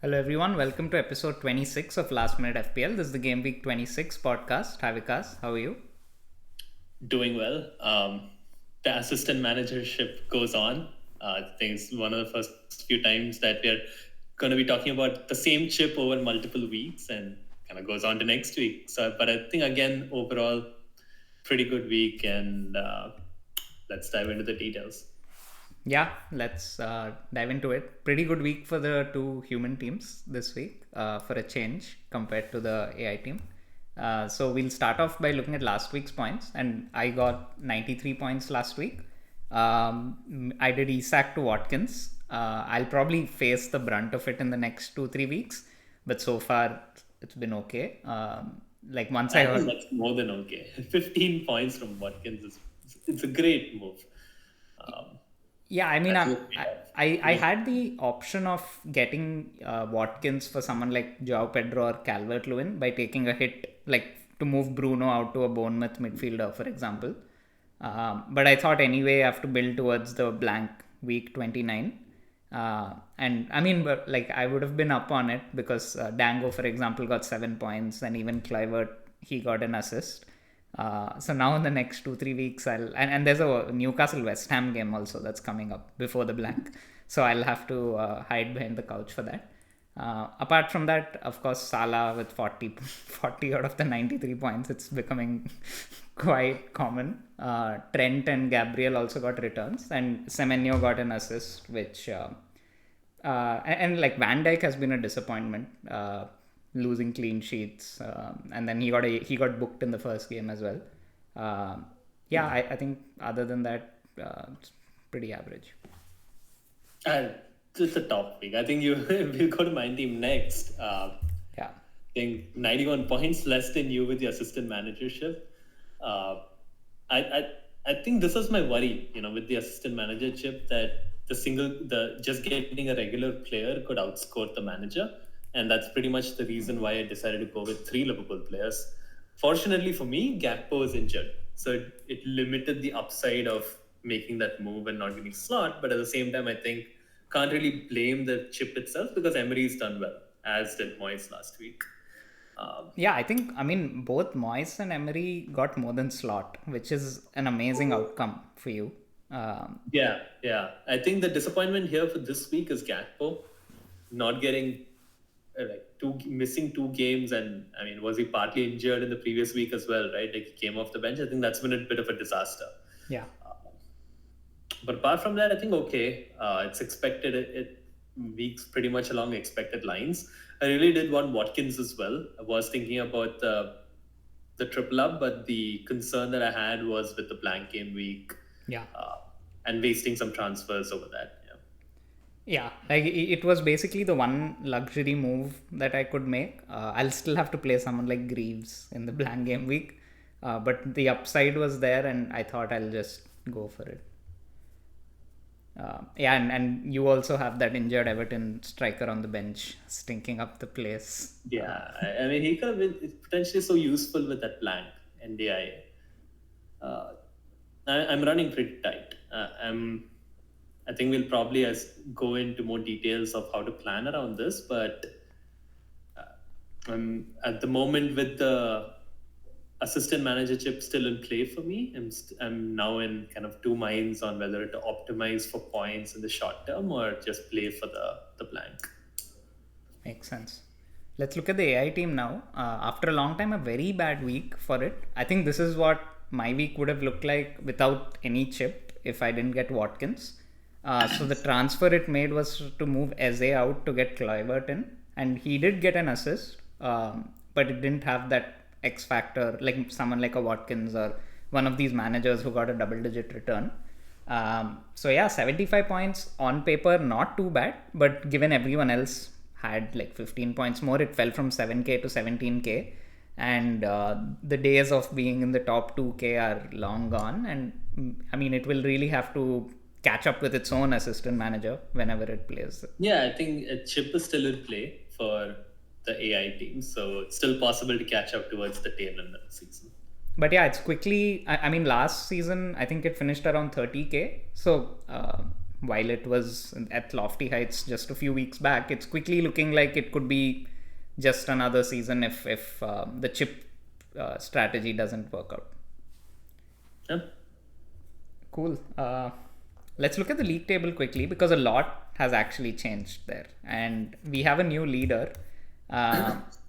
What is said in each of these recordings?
Hello everyone, welcome to episode 26 of Last Minute FPL. This is the Gameweek 26 podcast. Hi Vikas, how are you? Doing well. The assistant managership goes on. I think it's one of the first few times that we're going to be talking about the same chip over multiple weeks and kind of goes on to next week. So, but I think again, overall, pretty good week. And let's dive into the details. Yeah, let's dive into it. Pretty good week for the two human teams this week for a change compared to the AI team. So we'll start off by looking at last week's points, and I got 93 points last week. I did Isak to Watkins. I'll probably face the brunt of it in the next 2-3 weeks, but so far it's been okay. Like once I I think heard, that's more than okay. 15 points from Watkins is it's a great move. Um, yeah, I mean, that's what we have. I had the option of getting Watkins for someone like Joao Pedro or Calvert Lewin by taking a hit, like to move Bruno out to a Bournemouth midfielder, for example. But I thought anyway, I have to build towards the blank week 29. And I mean, but like I would have been up on it because Dango, for example, got 7 points, and even Clivert, he got an assist. So now in the next 2-3 weeks, and there's a Newcastle West Ham game also that's coming up before the blank, so I'll have to hide behind the couch for that. Apart from that, of course, Salah with 40, 40 out of the 93 points, it's becoming quite common. Trent and Gabriel also got returns, and Semenyo got an assist, which and like Van Dijk has been a disappointment, losing clean sheets, and then he got booked in the first game as well. Yeah, I think other than that, it's pretty average. Uh, it's a top pick. I think you will go to my team next. Yeah. I think 91 points less than you with the assistant managership. Uh, I, I I think this is my worry, with the assistant managership that the just getting a regular player could outscore the manager, and that's pretty much the reason why I decided to go with three Liverpool players. Fortunately for me, Gakpo is injured, so it limited the upside of making that move and not getting slot. But at the same time, I think can't really blame the chip itself because Emery's done well, as did Moyes last week. Yeah, I mean, both Moyes and Emery got more than slot, which is an amazing outcome for you. Yeah, yeah. I think the disappointment here for this week is Gakpo not getting like missing 2 games, and I mean, was he partly injured in the previous week as well, right? Like he came off the bench. I think that's been a bit of a disaster. Yeah. But apart from that, I think okay. It's expected. It weeks pretty much along expected lines. I really did want Watkins as well. I was thinking about the triple up, but the concern that I had was with the blank game week Yeah. uh, and wasting some transfers over that. Yeah. Yeah, like it was basically the one luxury move that I could make. I'll still have to play someone like Greaves in the blank game week, but the upside was there, and I thought I'll just go for it. Yeah, and you also have that injured Everton striker on the bench, stinking up the place. Yeah, I mean, he could have been potentially so useful with that blank NDI. I'm running pretty tight. I think we'll probably go into more details of how to plan around this, but at the moment with the assistant manager chip still in play for me. I'm now in kind of two minds on whether to optimize for points in the short term or just play for the blank. Makes sense. Let's look at the AI team now. After a long time, a very bad week for it. I think this is what my week would have looked like without any chip if I didn't get Watkins. So the transfer it made was to move Eze out to get Kluivert in, and he did get an assist, but it didn't have that X factor like someone like a Watkins or one of these managers who got a double-digit return. So yeah, 75 points on paper, not too bad, but given everyone else had like 15 points more, it fell from 7k to 17k, and the days of being in the top 2k are long gone. And I mean, it will really have to catch up with its own assistant manager whenever it plays. Yeah, I think a chip is still in play for the AI team, so it's still possible to catch up towards the tail end of the season. But yeah, it's quickly. I mean, last season I think it finished around 30k. So while it was at lofty heights just a few weeks back, it's quickly looking like it could be just another season if the chip strategy doesn't work out. Yep. Cool. Let's look at the league table quickly because a lot has actually changed there, and we have a new leader.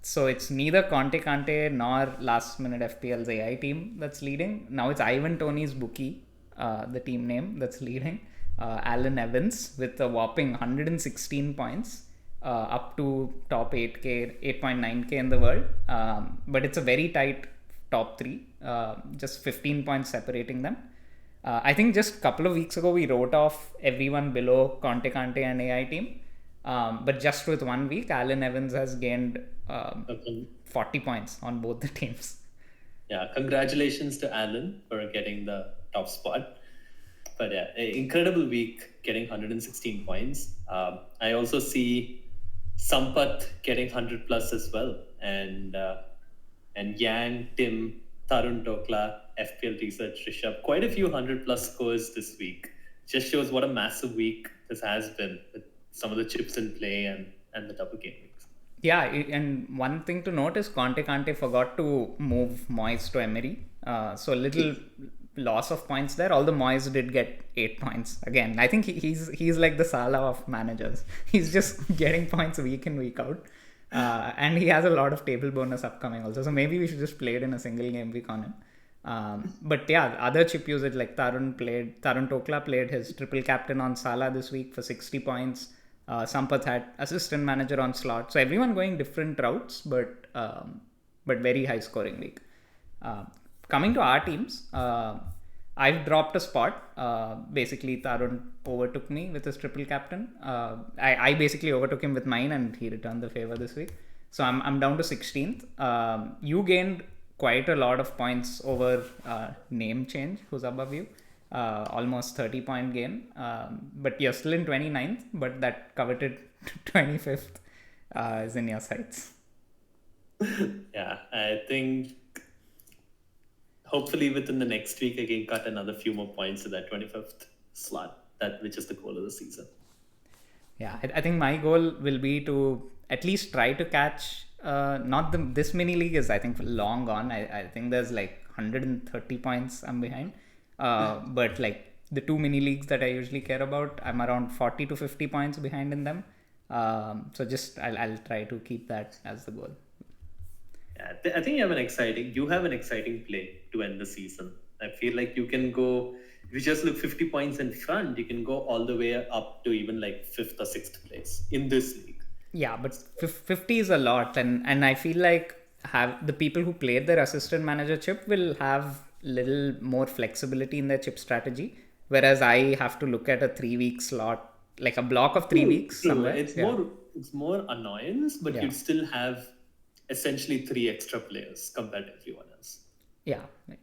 So it's neither Conte Kante nor Last Minute FPL's AI team that's leading. Now it's Ivan Tony's bookie, the team name that's leading. Alan Evans with a whopping 116 points, up to top 8k, 8.9k in the world. But it's a very tight top three, just 15 points separating them. I think just a couple of weeks ago we wrote off everyone below Conte Kante and AI team. But just with 1 week, Alan Evans has gained 40 points on both the teams. Yeah, congratulations to Alan for getting the top spot. But yeah, incredible week getting 116 points. I also see Sampath getting 100 plus as well, and Yang, Tim, Tarun Tokla, FPL Research, Rishabh, quite a few 100 plus scores this week. Just shows what a massive week this has been with some of the chips in play and the double game weeks. Yeah, and one thing to note is Conte Kante forgot to move Moyes to Emery. So a little loss of points there, although Moyes did get 8 points. Again, I think he's like the Salah of managers. He's just getting points week in, week out. And he has a lot of table bonus upcoming also. So maybe we should just play it in a single game week on him. But yeah, other chip usage like Tarun Tokla played his triple captain on Salah this week for 60 points. Sampath had assistant manager on slot. So everyone going different routes, but very high scoring week. Coming to our teams, I've dropped a spot. Basically, Tarun overtook me with his triple captain. I basically overtook him with mine, and he returned the favor this week. So I'm down to 16th. You gained quite a lot of points over name change, who's above you. Almost 30-point gain. But you're still in 29th, but that coveted 25th is in your sights. Yeah, I think hopefully within the next week I can cut another few more points to that 25th slot, which is the goal of the season. Yeah, I think my goal will be to at least try to catch not this mini league is I think long gone. I think there's like 130 points I'm behind. But like the two mini leagues that I usually care about, I'm around 40 to 50 points behind in them. So just I'll try to keep that as the goal. Yeah, I think you have an exciting play to end the season. I feel like you can go, if you just look 50 points in front, you can go all the way up to even like 5th or 6th place in this league. Yeah, but 50 is a lot, and I feel like have the people who played their assistant manager chip will have little more flexibility in their chip strategy, whereas I have to look at a 3-week slot, like a block of 3 weeks somewhere. It's more annoyance, but you'd still have essentially 3 extra players compared to everyone else. Yeah,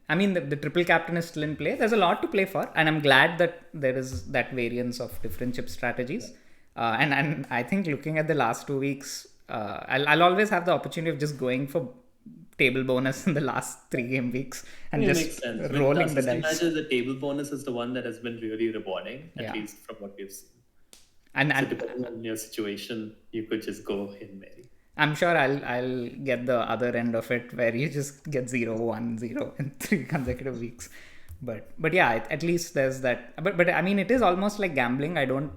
I mean the triple captain is still in play. There's a lot to play for, and I'm glad that there is that variance of different chip strategies. And I think looking at the last 2 weeks, I'll always have the opportunity of just going for table bonus in the last 3 game weeks and just rolling the dice. Imagine the table bonus is the one that has been really rewarding, at least from what we've seen. And depending on your situation, you could just go in Mary. I'm sure I'll get the other end of it where you just get 0-1-0 in 3 consecutive weeks. But yeah, at least there's that. But I mean, it is almost like gambling. I don't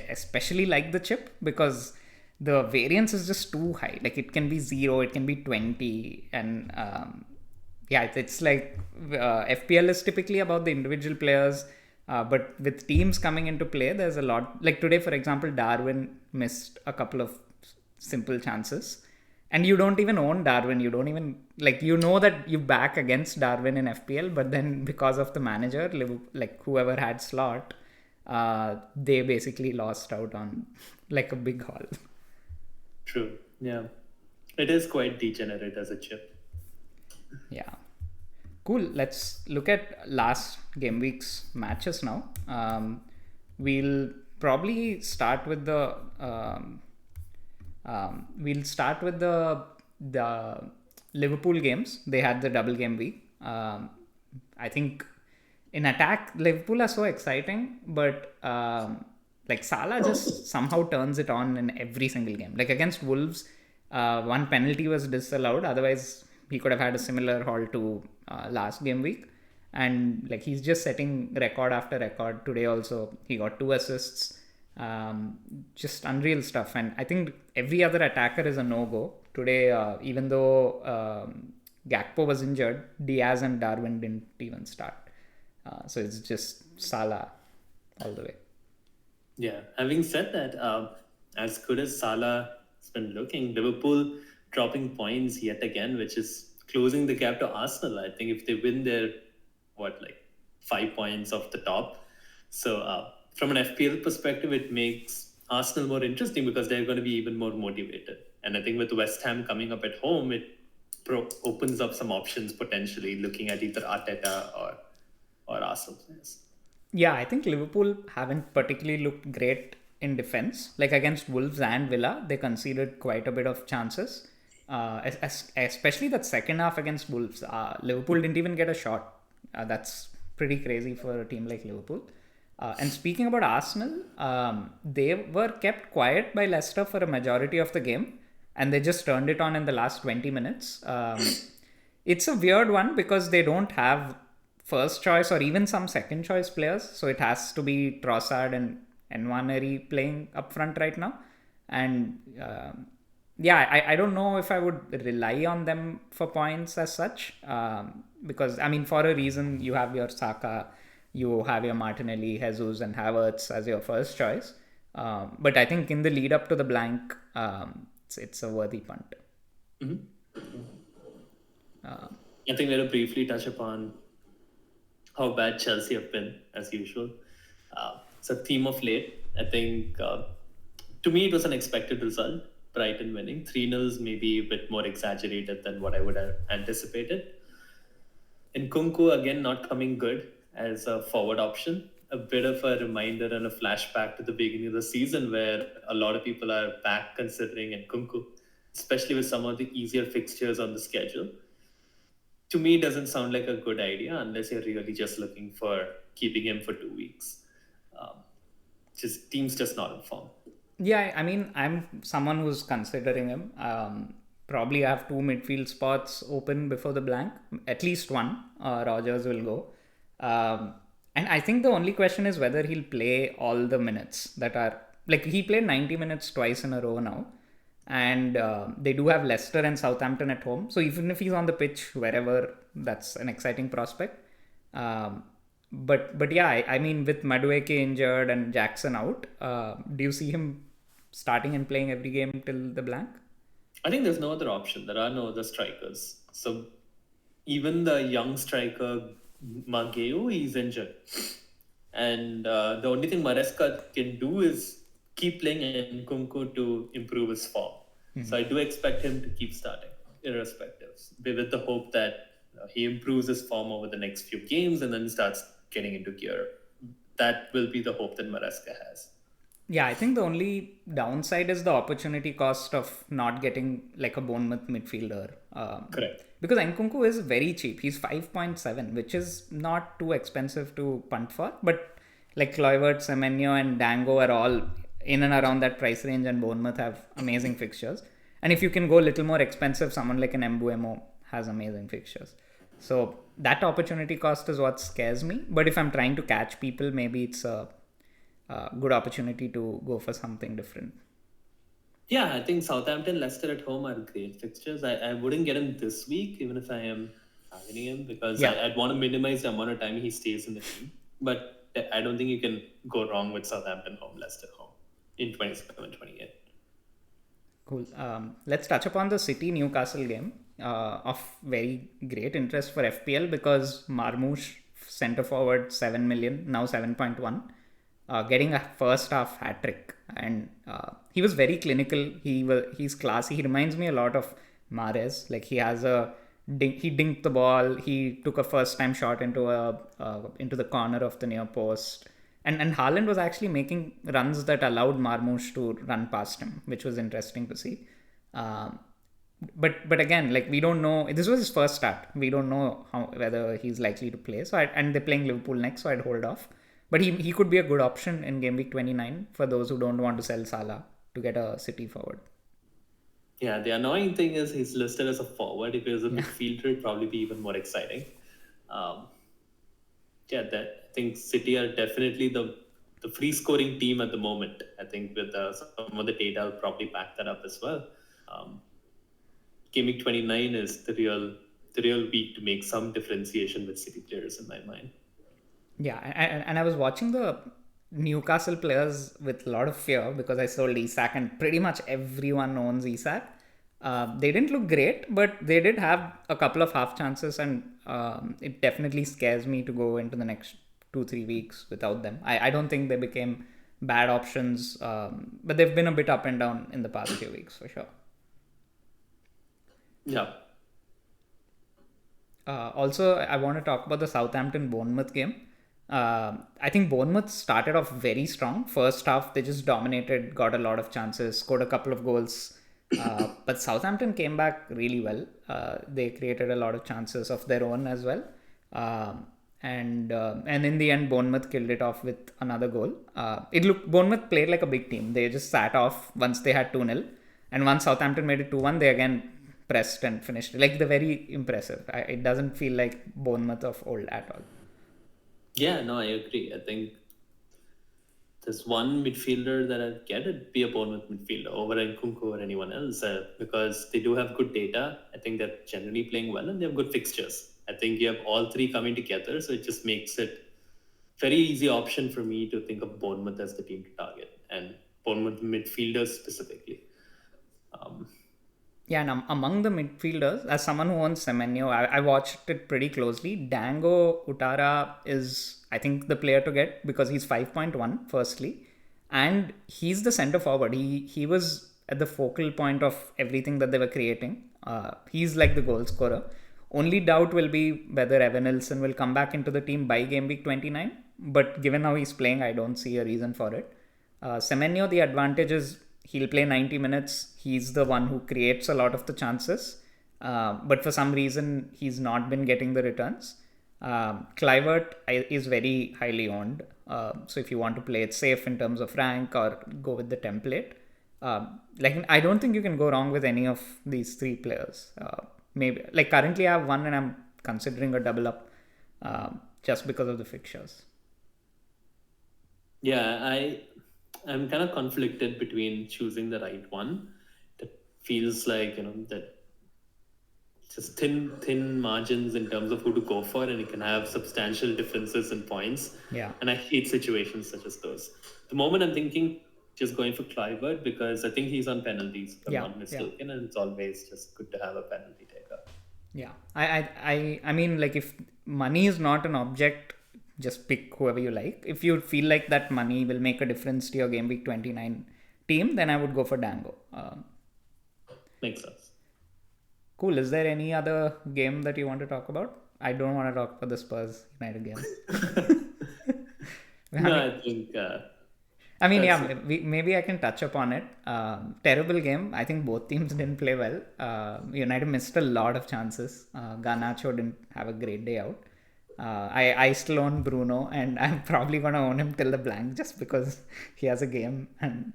especially like the chip because the variance is just too high. Like it can be 0, it can be 20, and it's like FPL is typically about the individual players. But with teams coming into play, there's a lot. Like today, for example, Darwin missed a couple of simple chances, and you don't even own Darwin. You don't even that you back against Darwin in FPL, but then because of the manager, like whoever had slot, they basically lost out on like a big haul. True. Yeah, it is quite degenerate as a chip. Yeah. Cool. Let's look at last game week's matches now. We'll probably start with the Liverpool games. They had the double game week. I think In attack, Liverpool are so exciting, but like Salah just somehow turns it on in every single game. Like against Wolves, one penalty was disallowed. Otherwise, he could have had a similar haul to last game week. And like he's just setting record after record. Today also, he got 2 assists. Just unreal stuff. And I think every other attacker is a no-go. Today, even though Gakpo was injured, Diaz and Darwin didn't even start. So it's just Salah all the way. Yeah. Having said that, as good as Salah has been looking, Liverpool dropping points yet again, which is closing the gap to Arsenal. I think if they win their, like 5 points off the top. So from an FPL perspective, it makes Arsenal more interesting because they're going to be even more motivated. And I think with West Ham coming up at home, it opens up some options potentially looking at either Arteta or Arsenal players. Yeah, I think Liverpool haven't particularly looked great in defense. Like against Wolves and Villa, they conceded quite a bit of chances. Especially that second half against Wolves. Liverpool didn't even get a shot. That's pretty crazy for a team like Liverpool. And speaking about Arsenal, they were kept quiet by Leicester for a majority of the game, and they just turned it on in the last 20 minutes. It's a weird one because they don't have first choice or even some second choice players, so it has to be Trossard and Nwaneri playing up front right now. And yeah, I don't know if I would rely on them for points as such, because I mean, for a reason, you have your Saka, you have your Martinelli, Jesus, and Havertz as your first choice. But I think in the lead up to the blank, it's a worthy punt. I think we'll briefly touch upon how bad Chelsea have been, as usual. It's a theme of late. I think to me it was an expected result. Brighton winning. 3-0 is maybe a bit more exaggerated than what I would have anticipated. And Nkunku again not coming good as a forward option. A bit of a reminder and a flashback to the beginning of the season where a lot of people are back considering Nkunku, especially with some of the easier fixtures on the schedule. To me, it doesn't sound like a good idea unless you're really just looking for keeping him for 2 weeks. Team's just not informed. Yeah, I mean, I'm someone who's considering him. Probably have 2 midfield spots open before the blank. At least one. Rogers will go. And I think the only question is whether he'll play all the minutes that are... Like, he played 90 minutes twice in a row now. And they do have Leicester and Southampton at home. So even if he's on the pitch, wherever, that's an exciting prospect. But yeah, I mean, with Madueke injured and Jackson out, do you see him starting and playing every game till the blank? I think there's no other option. There are no other strikers. So even the young striker Mageo, he's injured. And the only thing Maresca can do is keep playing Nkunku to improve his form. So I do expect him to keep starting, irrespective, with the hope that he improves his form over the next few games and then starts getting into gear. That will be the hope that Maresca has. Yeah, I think the only downside is the opportunity cost of not getting like a Bournemouth midfielder. Correct. Because Nkunku is very cheap. He's 5.7, which is not too expensive to punt for. But like Kluivert, Semenyo, and Dango are all in and around that price range, and Bournemouth have amazing fixtures. And if you can go a little more expensive, someone like an Mbuemo has amazing fixtures. So that opportunity cost is what scares me. But if I'm trying to catch people, maybe it's a good opportunity to go for something different. Yeah, I think Southampton, Leicester at home are great fixtures. I wouldn't get him this week, even if I am targeting him, because I'd want to minimize the amount of time he stays in the team. But I don't think you can go wrong with Southampton home, Leicester home in 27-28. Cool. Let's touch upon the City Newcastle game of very great interest for FPL because Marmoush, centre forward, 7 million, now 7.1. Getting a first half hat trick, and he was very clinical. He's classy. He reminds me a lot of Mahrez. Like he dinked the ball. He took a first time shot into the corner of the near post, and Haaland was actually making runs that allowed Marmoush to run past him, which was interesting to see. but again, like we don't know. This was his first start. We don't know whether he's likely to play. And they're playing Liverpool next, so I'd hold off. But he could be a good option in game week 29 for those who don't want to sell Salah to get a City forward. Yeah, the annoying thing is he's listed as a forward. If he was a Yeah. midfielder, it'd probably be even more exciting. Um, yeah, I think City are definitely the free scoring team at the moment. I think with some of the data, will probably back that up as well. Um, Game Week 29 is the real week to make some differentiation with City players in my mind. Yeah, and I was watching the Newcastle players with a lot of fear because I sold Isak and pretty much everyone owns Isak. They didn't look great, but they did have a couple of half chances, and it definitely scares me to go into the next 2-3 weeks without them. I don't think they became bad options, but they've been a bit up and down in the past few weeks for sure. Yeah. Also, I want to talk about the Southampton Bournemouth game. I think Bournemouth started off very strong. First half, they just dominated, got a lot of chances, scored a couple of goals. But Southampton came back really well. They created a lot of chances of their own as well. And in the end, Bournemouth killed it off with another goal. Bournemouth played like a big team. They just sat off once they had 2-0. And once Southampton made it 2-1, they again pressed and finished. Like they're very impressive. It doesn't feel like Bournemouth of old at all. Yeah, no, I agree. I think there's one midfielder that I'd get, it'd be a Bournemouth midfielder over Nkunku or anyone else because they do have good data. I think they're generally playing well and they have good fixtures. I think you have all three coming together, so it just makes it very easy option for me to think of Bournemouth as the team to target and Bournemouth midfielders specifically. Yeah, and among the midfielders, as someone who owns Semenyo, I watched it pretty closely. Dango Utara is, I think, the player to get because he's 5.1, firstly. And he's the centre forward. He was at the focal point of everything that they were creating. He's like the goal scorer. Only doubt will be whether Evan Nilsson will come back into the team by game week 29. But given how he's playing, I don't see a reason for it. Semenyo, the advantage is he'll play 90 minutes. He's the one who creates a lot of the chances. But for some reason, he's not been getting the returns. Clivert is very highly owned. So if you want to play it safe in terms of rank or go with the template, I don't think you can go wrong with any of these three players. Maybe like currently I have one and I'm considering a double up just because of the fixtures. Yeah, I'm kind of conflicted between choosing the right one. That feels like that just thin margins in terms of who to go for, and it can have substantial differences in points. Yeah. And I hate situations such as those. The moment I'm thinking just going for Clivert because I think he's on penalties, if I'm not mistaken, and it's always just good to have a penalty taker. Yeah, I mean, like if money is not an object, just pick whoever you like. If you feel like that money will make a difference to your game week 29 team, then I would go for Dango. Makes sense. Cool. Is there any other game that you want to talk about? I don't want to talk about the Spurs United game. I think. I mean, yeah, maybe I can touch upon it. Terrible game. I think both teams didn't play well. United missed a lot of chances. Garnacho didn't have a great day out. I still own Bruno, and I'm probably going to own him till the blank just because he has a game. And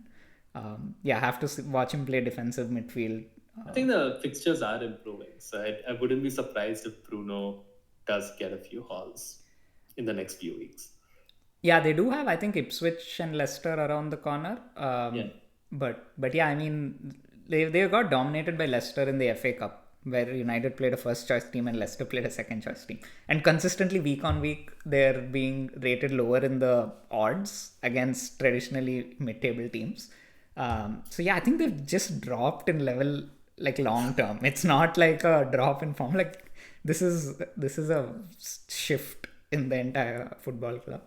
I have to watch him play defensive midfield. I think the fixtures are improving. So I wouldn't be surprised if Bruno does get a few hauls in the next few weeks. Yeah, they do have, I think, Ipswich and Leicester around the corner. But yeah, I mean, they got dominated by Leicester in the FA Cup, where United played a first choice team and Leicester played a second choice team. And consistently, week on week, they're being rated lower in the odds against traditionally mid-table teams. So yeah, I think they've just dropped in level like long term. It's not like a drop in form. Like this is a shift in the entire football club.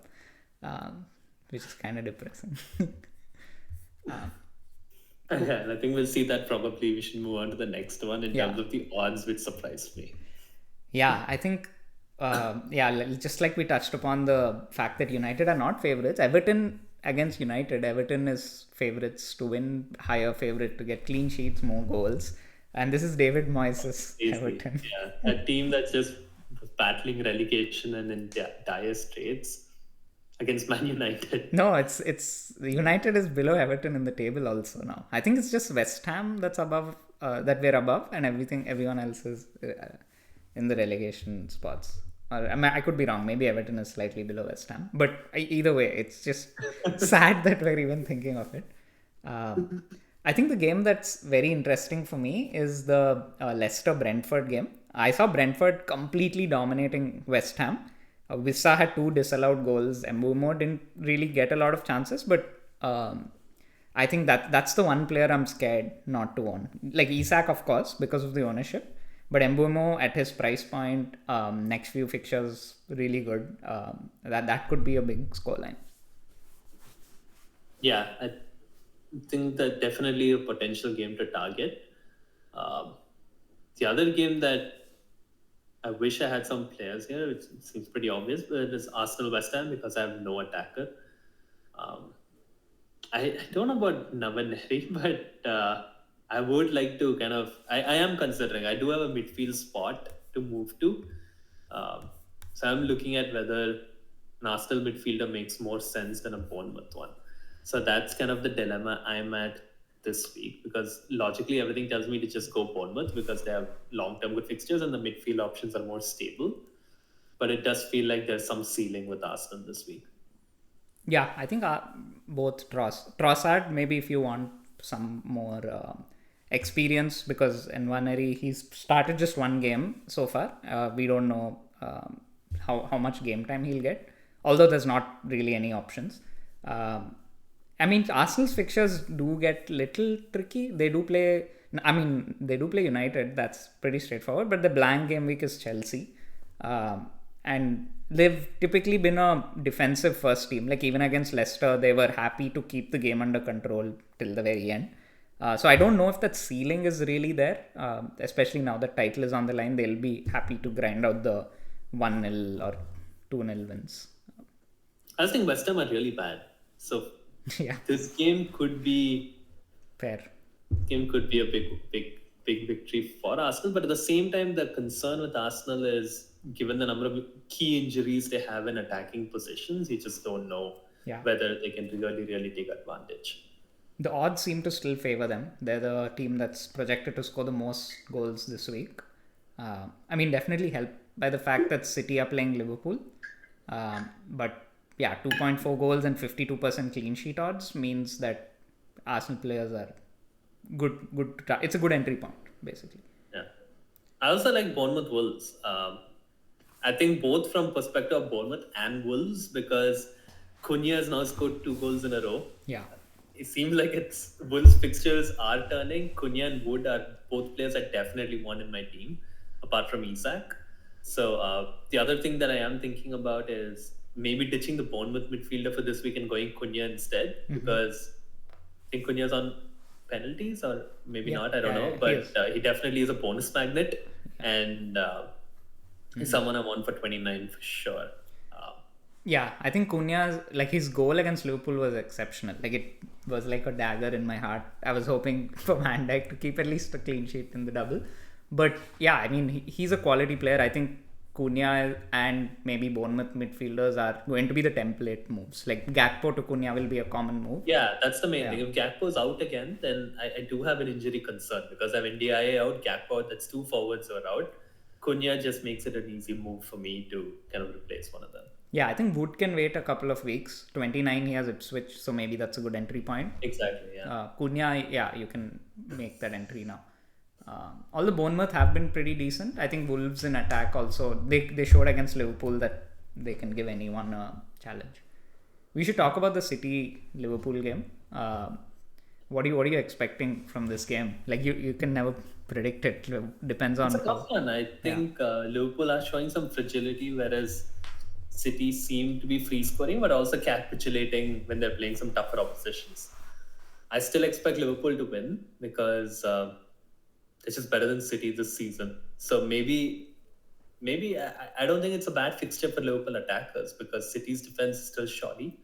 Which is kind of depressing. Yeah, and I think we'll see that probably. We should move on to the next one in terms of the odds, which surprised me. Yeah, I think, just like we touched upon the fact that United are not favourites. Everton against United, Everton is favourites to win, higher favourite to get clean sheets, more goals. And this is David Moyes' Easily. Everton. Yeah. A team that's just battling relegation and in dire straits against Man United. No, it's United is below Everton in the table also now. I think it's just West Ham that's above, that we're above, and everyone else is in the relegation spots. Or I mean, I could be wrong. Maybe Everton is slightly below West Ham, but either way, it's just sad that we're even thinking of it. I think the game that's very interesting for me is the Leicester Brentford game. I saw Brentford completely dominating West Ham. Wissa had two disallowed goals. Mbumo didn't really get a lot of chances, but I think that's the one player I'm scared not to own. Like Isak, of course, because of the ownership, but Mbumo at his price point, next few fixtures really good. That could be a big scoreline. Yeah, I think that definitely a potential game to target. Um, the other game that I wish I had some players here, which seems pretty obvious, but it is Arsenal West Ham because I have no attacker. Um, I don't know about Navaneri, but I would like to kind of. I am considering. I do have a midfield spot to move to. Um, so I'm looking at whether an Arsenal midfielder makes more sense than a Bournemouth one. So that's kind of the dilemma I'm at this week because logically everything tells me to just go Bournemouth because they have long-term good fixtures and the midfield options are more stable. But it does feel like there's some ceiling with Arsenal this week. Yeah, I think both Trossard, maybe if you want some more experience, because in Nwaneri he's started just one game so far. We don't know how much game time he'll get, although there's not really any options. I mean, Arsenal's fixtures do get little tricky. They do play. I mean, they do play United. That's pretty straightforward. But the blank game week is Chelsea, and they've typically been a defensive first team. Like even against Leicester, they were happy to keep the game under control till the very end. So I don't know if that ceiling is really there, especially now the title is on the line. They'll be happy to grind out the 1-0 or 2-0 wins. I think West Ham are really bad. So Yeah, this fair. game could be a big victory for Arsenal. But at the same time, the concern with Arsenal is given the number of key injuries they have in attacking positions, you just don't know Yeah. whether they can really take advantage. The odds seem to still favor them. They're the team that's projected to score the most goals this week. I mean, definitely helped by the fact that City are playing Liverpool. But yeah, 2.4 goals and 52% clean sheet odds means that Arsenal players are good. It's a good entry point, basically. Yeah, I also like Bournemouth Wolves. I think both from perspective of Bournemouth and Wolves because Cunha has now scored 2 goals in a row. Yeah. It seems like it's Wolves fixtures are turning. Cunha and Wood are both players I definitely want in my team, apart from Isak. So the other thing that I am thinking about is maybe ditching the Bournemouth midfielder for this week and going Cunha instead because I think Cunha's on penalties or maybe Yeah, not. I don't know, he but is. he definitely is a bonus magnet and he's someone I want for 29 for sure. Yeah, I think Cunha's like his goal against Liverpool was exceptional. Like it was like a dagger in my heart. I was hoping for Van Dijk to keep at least a clean sheet in the double. But yeah, I mean he's a quality player. I think Cunha and maybe Bournemouth midfielders are going to be the template moves. Like Gakpo to Cunha will be a common move. Yeah, that's the main Yeah. thing. If Gakpo's out again, then I do have an injury concern because I have NDIA out, Gakpo out, that's two forwards who are out. Cunha just makes it an easy move for me to kind of replace one of them. Yeah, I think Wood can wait a couple of weeks. 29 he has Ipswich, so maybe that's a good entry point. Exactly, yeah. Cunha, yeah, you can make that entry now. All the Bournemouth have been pretty decent. I think Wolves in attack also, they showed against Liverpool that they can give anyone a challenge. We should talk about the City Liverpool game. What are you expecting from this game? Like you can never predict it. Depends on It's a tough one. I think Liverpool are showing some fragility, whereas City seem to be free scoring, but also capitulating when they're playing some tougher oppositions. I still expect Liverpool to win because it's just better than City this season. So maybe I don't think it's a bad fixture for Liverpool attackers because City's defense is still shoddy.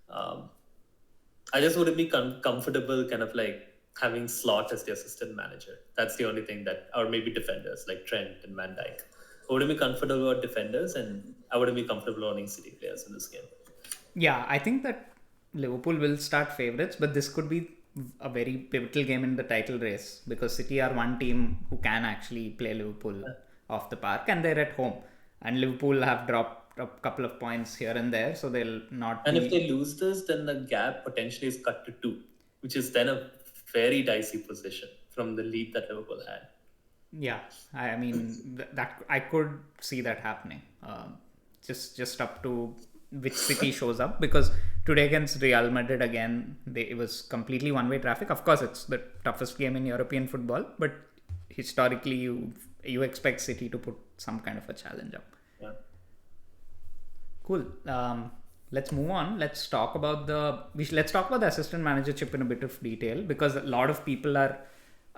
I just wouldn't be comfortable kind of like having Slot as the assistant manager. That's the only thing that, or maybe defenders like Trent and Van Dijk. I wouldn't be comfortable with defenders, and I wouldn't be comfortable owning City players in this game. Yeah, I think that Liverpool will start favourites, but this could be a very pivotal game in the title race because City are one team who can actually play Liverpool off the park, and they're at home. And Liverpool have dropped a couple of points here and there, so they'll not And be. if they lose this, then the gap potentially is cut to 2, which is then a very dicey position from the lead that Liverpool had. Yeah, I mean that I could see that happening. Just up to which city shows up because today against Real Madrid again, it was completely one-way traffic. Of course, it's the toughest game in European football, but historically, you expect City to put some kind of a challenge up. Yeah. Cool. Let's move on. Let's talk about the assistant manager chip in a bit of detail because a lot of people are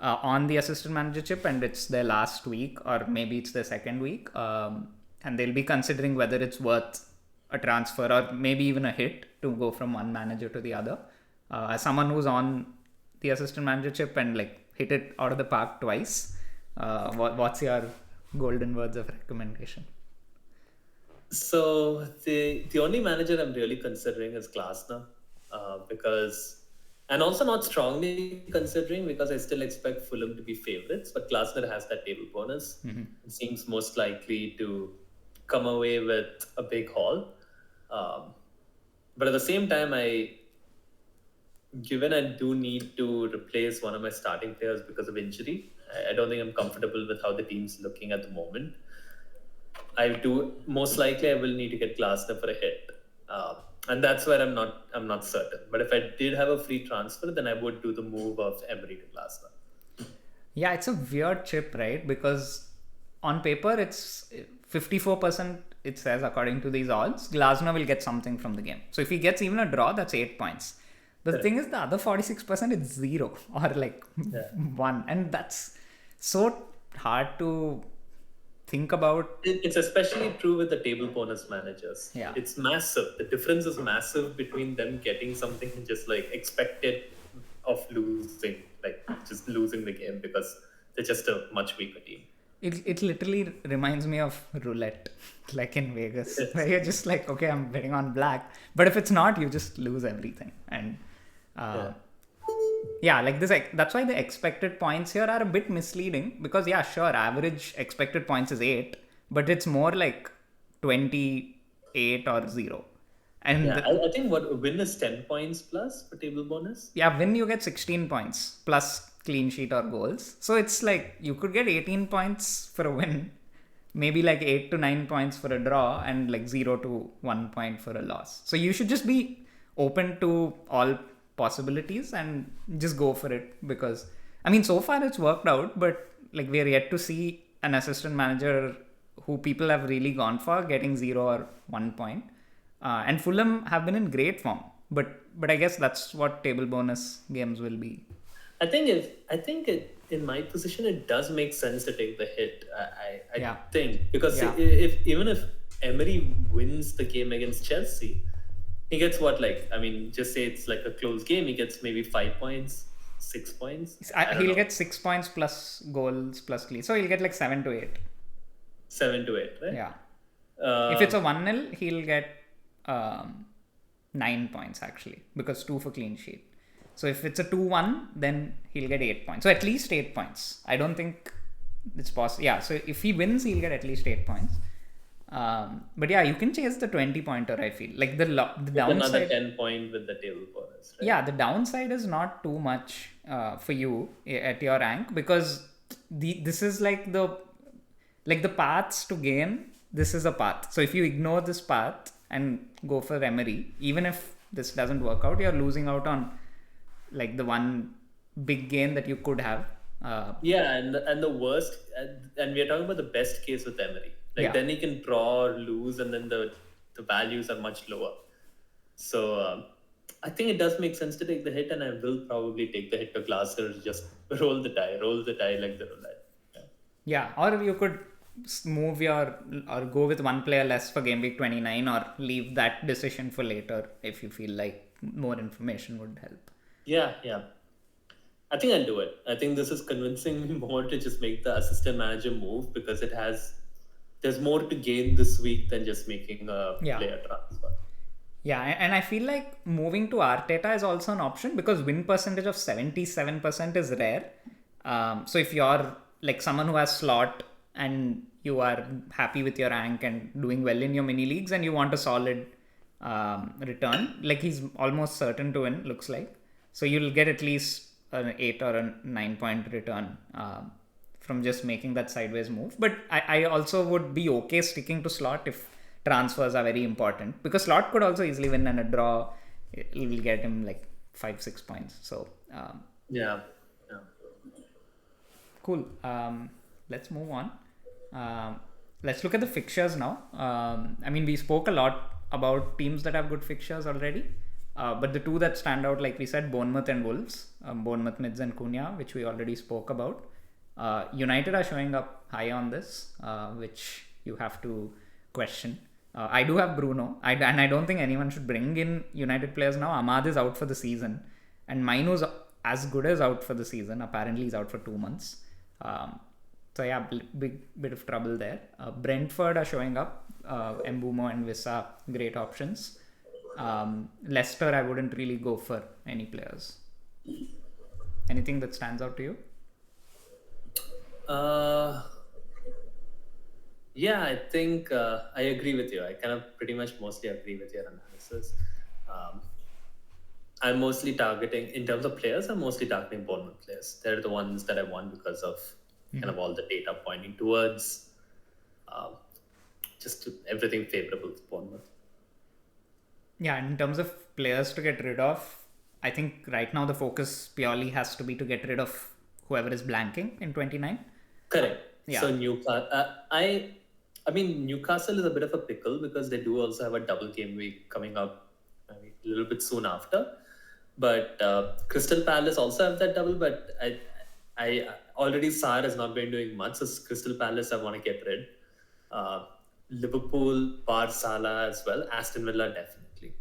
on the assistant manager chip and it's their last week or maybe it's their second week, and they'll be considering whether it's worth a transfer or maybe even a hit to go from one manager to the other. As someone who's on the assistant manager chip and like hit it out of the park twice, what's your golden words of recommendation? So the only manager I'm really considering is Glasner, because, and also not strongly considering because I still expect Fulham to be favourites, but Glasner has that table bonus. It seems most likely to come away with a big haul. But at the same time, given I do need to replace one of my starting players because of injury, I don't think I'm comfortable with how the team's looking at the moment. Most likely I will need to get Glasner for a hit, and that's where I'm not certain. But if I did have a free transfer, then I would do the move of Emery to Glasner. Yeah, it's a weird chip, right? Because on paper it's 54%. It says according to these odds, Glasner will get something from the game. So if he gets even a draw, that's 8 points. The thing is, the other 46% is 0 or like 1, and that's so hard to think about. It's especially true with the table bonus managers. Yeah. It's massive. The difference is massive between them getting something and just like expected of losing, like just losing the game because they're just a much weaker team. It literally reminds me of roulette, like in Vegas, where you're just like, okay, I'm betting on black, but if it's not, you just lose everything. And like this, that's why the expected points here are a bit misleading because sure, average expected points is 8, but it's more like 28 or 0. And I think what win is 10 points plus for table bonus. Yeah, win you get 16 points plus clean sheet or goals. So it's like you could get 18 points for a win, maybe like 8 to 9 points for a draw, and like 0 to 1 point for a loss. So you should just be open to all possibilities and just go for it because I mean so far it's worked out, but like we're yet to see an assistant manager who people have really gone for getting 0 or 1 point. And Fulham have been in great form, but I guess that's what table bonus games will be. I think in my position it does make sense to take the hit. I think because if Emery wins the game against Chelsea, he gets what, like, I mean, just say it's like a close game, he gets maybe 5 points, 6 points. He'll get 6 points plus goals plus clean, so he'll get like 7 to 8. 7 to 8, right? Yeah. If it's a 1-0, he'll get 9 points actually because 2 for clean sheet. So if it's a 2-1, then he'll get 8 points. So at least 8 points. I don't think it's possible. Yeah, so if he wins, he'll get at least 8 points. But you can chase the 20-pointer, I feel. Like the downside... Another 10 point with the table bonus, right? Yeah, the downside is not too much for you at your rank because this is like the paths to gain. This is a path. So if you ignore this path and go for Emery, even if this doesn't work out, you're losing out on like the one big gain that you could have. And the worst, and we're talking about the best case with Emery. Then he can draw or lose, and then the values are much lower. So I think it does make sense to take the hit, and I will probably take the hit to Glasser. Just roll the die like the roulette. Yeah, or you could move or go with one player less for Gameweek 29, or leave that decision for later if you feel like more information would help. Yeah. I think I'll do it. I think this is convincing me more to just make the assistant manager move because there's more to gain this week than just making a Yeah. player transfer. Yeah, and I feel like moving to Arteta is also an option because win percentage of 77% is rare. So if you're like someone who has slot and you are happy with your rank and doing well in your mini leagues and you want a solid return, like he's almost certain to win, looks like. So you'll get at least an 8 or a 9 point return from just making that sideways move. But I also would be okay sticking to slot if transfers are very important because slot could also easily win and a draw it will get him like 5-6 points. So Yeah. cool. Let's move on. Let's look at the fixtures now. I mean, we spoke a lot about teams that have good fixtures already, but the two that stand out, like we said, Bournemouth and Wolves. Bournemouth, Mids, and Cunha, which we already spoke about. United are showing up high on this, which you have to question. I do have Bruno, and I don't think anyone should bring in United players now. Ahmad is out for the season, and Mainu's as good as out for the season. Apparently, he's out for 2 months. So yeah, big bit of trouble there. Brentford are showing up. Mbumo and Vissa, great options. Leicester, I wouldn't really go for any players. Anything that stands out to you? Yeah, I think I agree with you. I kind of pretty much mostly agree with your analysis. I'm mostly targeting, in terms of players, I'm mostly targeting Bournemouth players. They're the ones that I want because of kind of all the data pointing towards just everything favorable to Bournemouth. Yeah, in terms of players to get rid of, I think right now the focus purely has to be to get rid of whoever is blanking in 29. Correct. Yeah. So Newcastle, I mean Newcastle is a bit of a pickle because they do also have a double game week coming up, I mean, a little bit soon after. But Crystal Palace also have that double. But I already Sarr has not been doing much. So Crystal Palace I want to get rid. Liverpool, Bar Salah as well. Aston Villa definitely.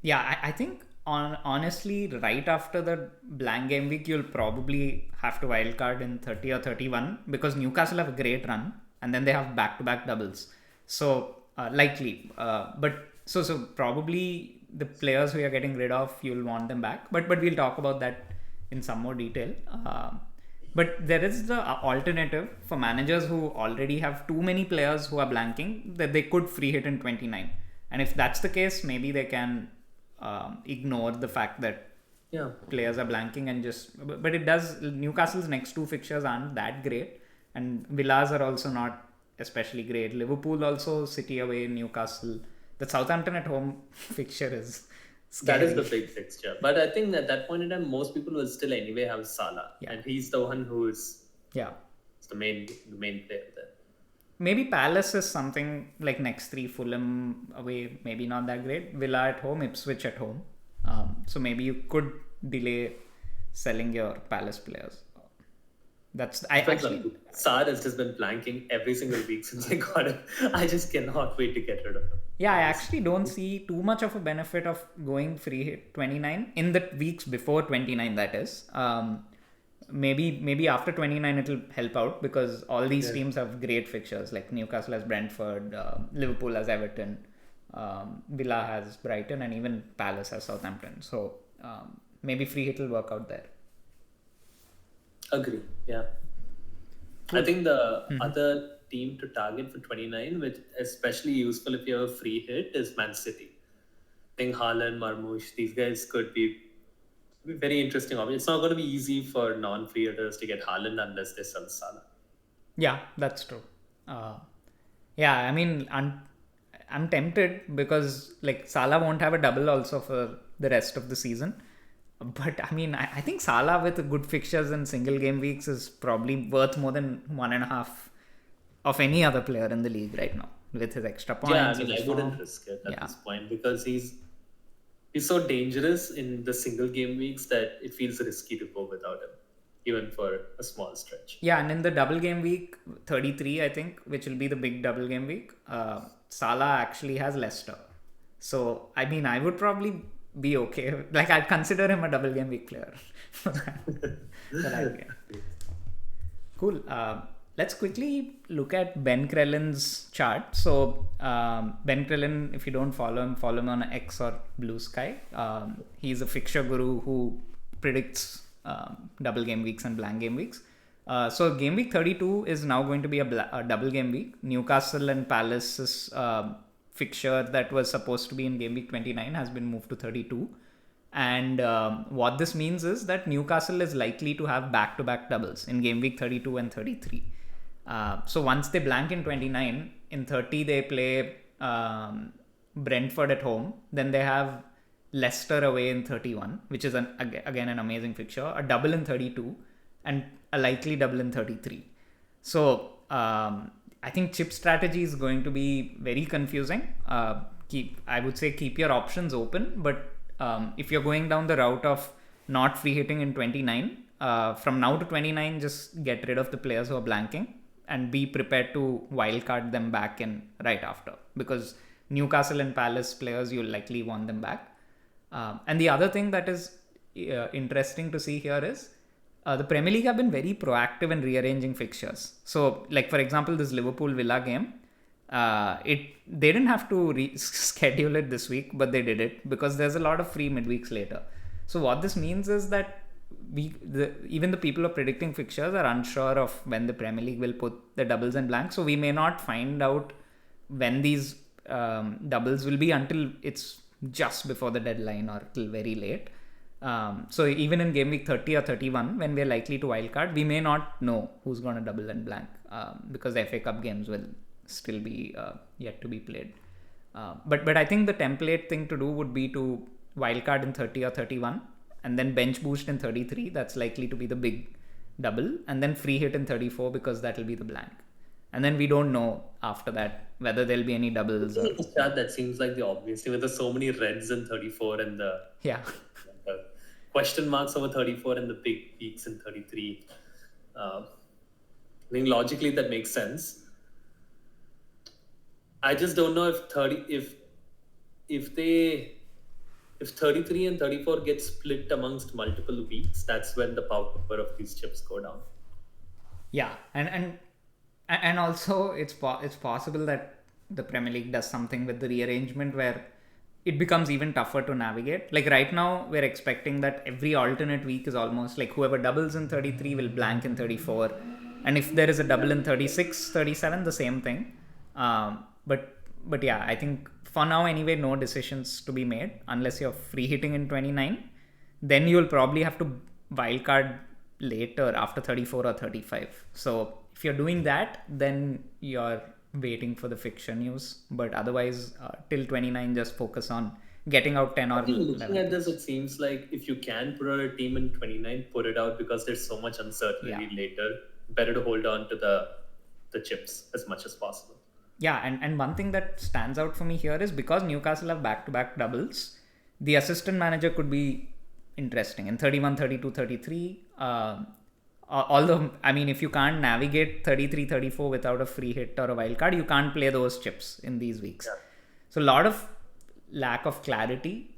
Yeah, I think honestly, right after the blank game week, you'll probably have to wildcard in 30 or 31 because Newcastle have a great run and then they have back-to-back doubles. So likely, but so probably the players who you're getting rid of, you'll want them back. But we'll talk about that in some more detail. But there is the alternative for managers who already have too many players who are blanking that they could free hit in 29. And if that's the case, maybe they can ignore the fact that players are blanking and just. But it does. Newcastle's next two fixtures aren't that great, and Villas are also not especially great. Liverpool also, City away, Newcastle. The Southampton at home fixture is scary. That is the big fixture. But I think at that point in time, most people will still anyway have Salah, and he's the one who is the main player there. Maybe Palace is something like next three, Fulham away, maybe not that great. Villa at home, Ipswich at home. So maybe you could delay selling your Palace players. Sarr has just been blanking every single week since I got him. I just cannot wait to get rid of him. Yeah, I actually don't see too much of a benefit of going free hit 29 in the weeks before 29, that is. Maybe after 29 it'll help out because all these teams have great fixtures, like Newcastle has Brentford, Liverpool has Everton, Villa has Brighton, and even Palace has Southampton. So maybe free hit will work out there. Agree. Yeah. I think the other team to target for 29, which is especially useful if you have a free hit, is Man City. I think Haaland, Marmoush, these guys could be very interesting. It's not going to be easy for non-free hitters to get Haaland unless they sell Salah. Yeah, that's true. Yeah, I mean, I'm tempted because like Salah won't have a double also for the rest of the season. But I mean, I think Salah with good fixtures and single game weeks is probably worth more than 1.5 of any other player in the league right now with his extra points. Yeah, I mean, I wouldn't risk it at this point because he's so dangerous in the single game weeks that it feels risky to go without him, even for a small stretch. Yeah, and in the double game week 33, I think, which will be the big double game week, Salah actually has Leicester. So, I mean, I would probably be okay. Like I'd consider him a double game week player for that game. Cool. Let's quickly look at Ben Krellin's chart. So Ben Krellin, if you don't follow him on X or Blue Sky. He's a fixture guru who predicts double game weeks and blank game weeks. So game week 32 is now going to be a double game week. Newcastle and Palace's fixture that was supposed to be in game week 29 has been moved to 32. And what this means is that Newcastle is likely to have back-to-back doubles in game week 32 and 33. So once they blank in 29, in 30 they play Brentford at home. Then they have Leicester away in 31, which is again an amazing fixture. A double in 32 and a likely double in 33. So I think chip strategy is going to be very confusing. I would say keep your options open, but if you're going down the route of not free hitting in 29, from now to 29, just get rid of the players who are blanking and be prepared to wildcard them back in right after, because Newcastle and Palace players, you'll likely want them back. And the other thing that is interesting to see here is the Premier League have been very proactive in rearranging fixtures. So, like for example, this Liverpool Villa game, they didn't have to schedule it this week, but they did it because there's a lot of free midweeks later. So what this means is that even the people who are predicting fixtures are unsure of when the Premier League will put the doubles and blanks. So we may not find out when these doubles will be until it's just before the deadline or till very late. So even in game week 30 or 31, when we're likely to wildcard, we may not know who's going to double and blank because the FA Cup games will still be yet to be played. But I think the template thing to do would be to wildcard in 30 or 31 and then bench boost in 33. That's likely to be the big double, and then free hit in 34 because that will be the blank. And then we don't know after that whether there'll be any doubles. That seems like the obvious thing. There's so many reds in 34 and the question marks over 34 and the big peaks in 33. I think logically that makes sense. I just don't know if 33 and 34 get split amongst multiple weeks, that's when the power of these chips go down. Yeah, and also it's possible that the Premier League does something with the rearrangement where it becomes even tougher to navigate. Like right now, we're expecting that every alternate week is almost like whoever doubles in 33 will blank in 34. And if there is a double in 36, 37, the same thing. But yeah, I think for now anyway, no decisions to be made unless you're free hitting in 29. Then you'll probably have to wildcard later after 34 or 35. So if you're doing that, then you're waiting for the fixture news. But otherwise, till 29, just focus on getting out 10 or 11. Looking at this, it seems like if you can put out a team in 29, put it out because there's so much uncertainty later. Better to hold on to the chips as much as possible. Yeah, and one thing that stands out for me here is because Newcastle have back-to-back doubles, the assistant manager could be interesting in 31, 32, 33. Although, I mean, if you can't navigate 33, 34 without a free hit or a wild card, you can't play those chips in these weeks. Yeah. So a lot of lack of clarity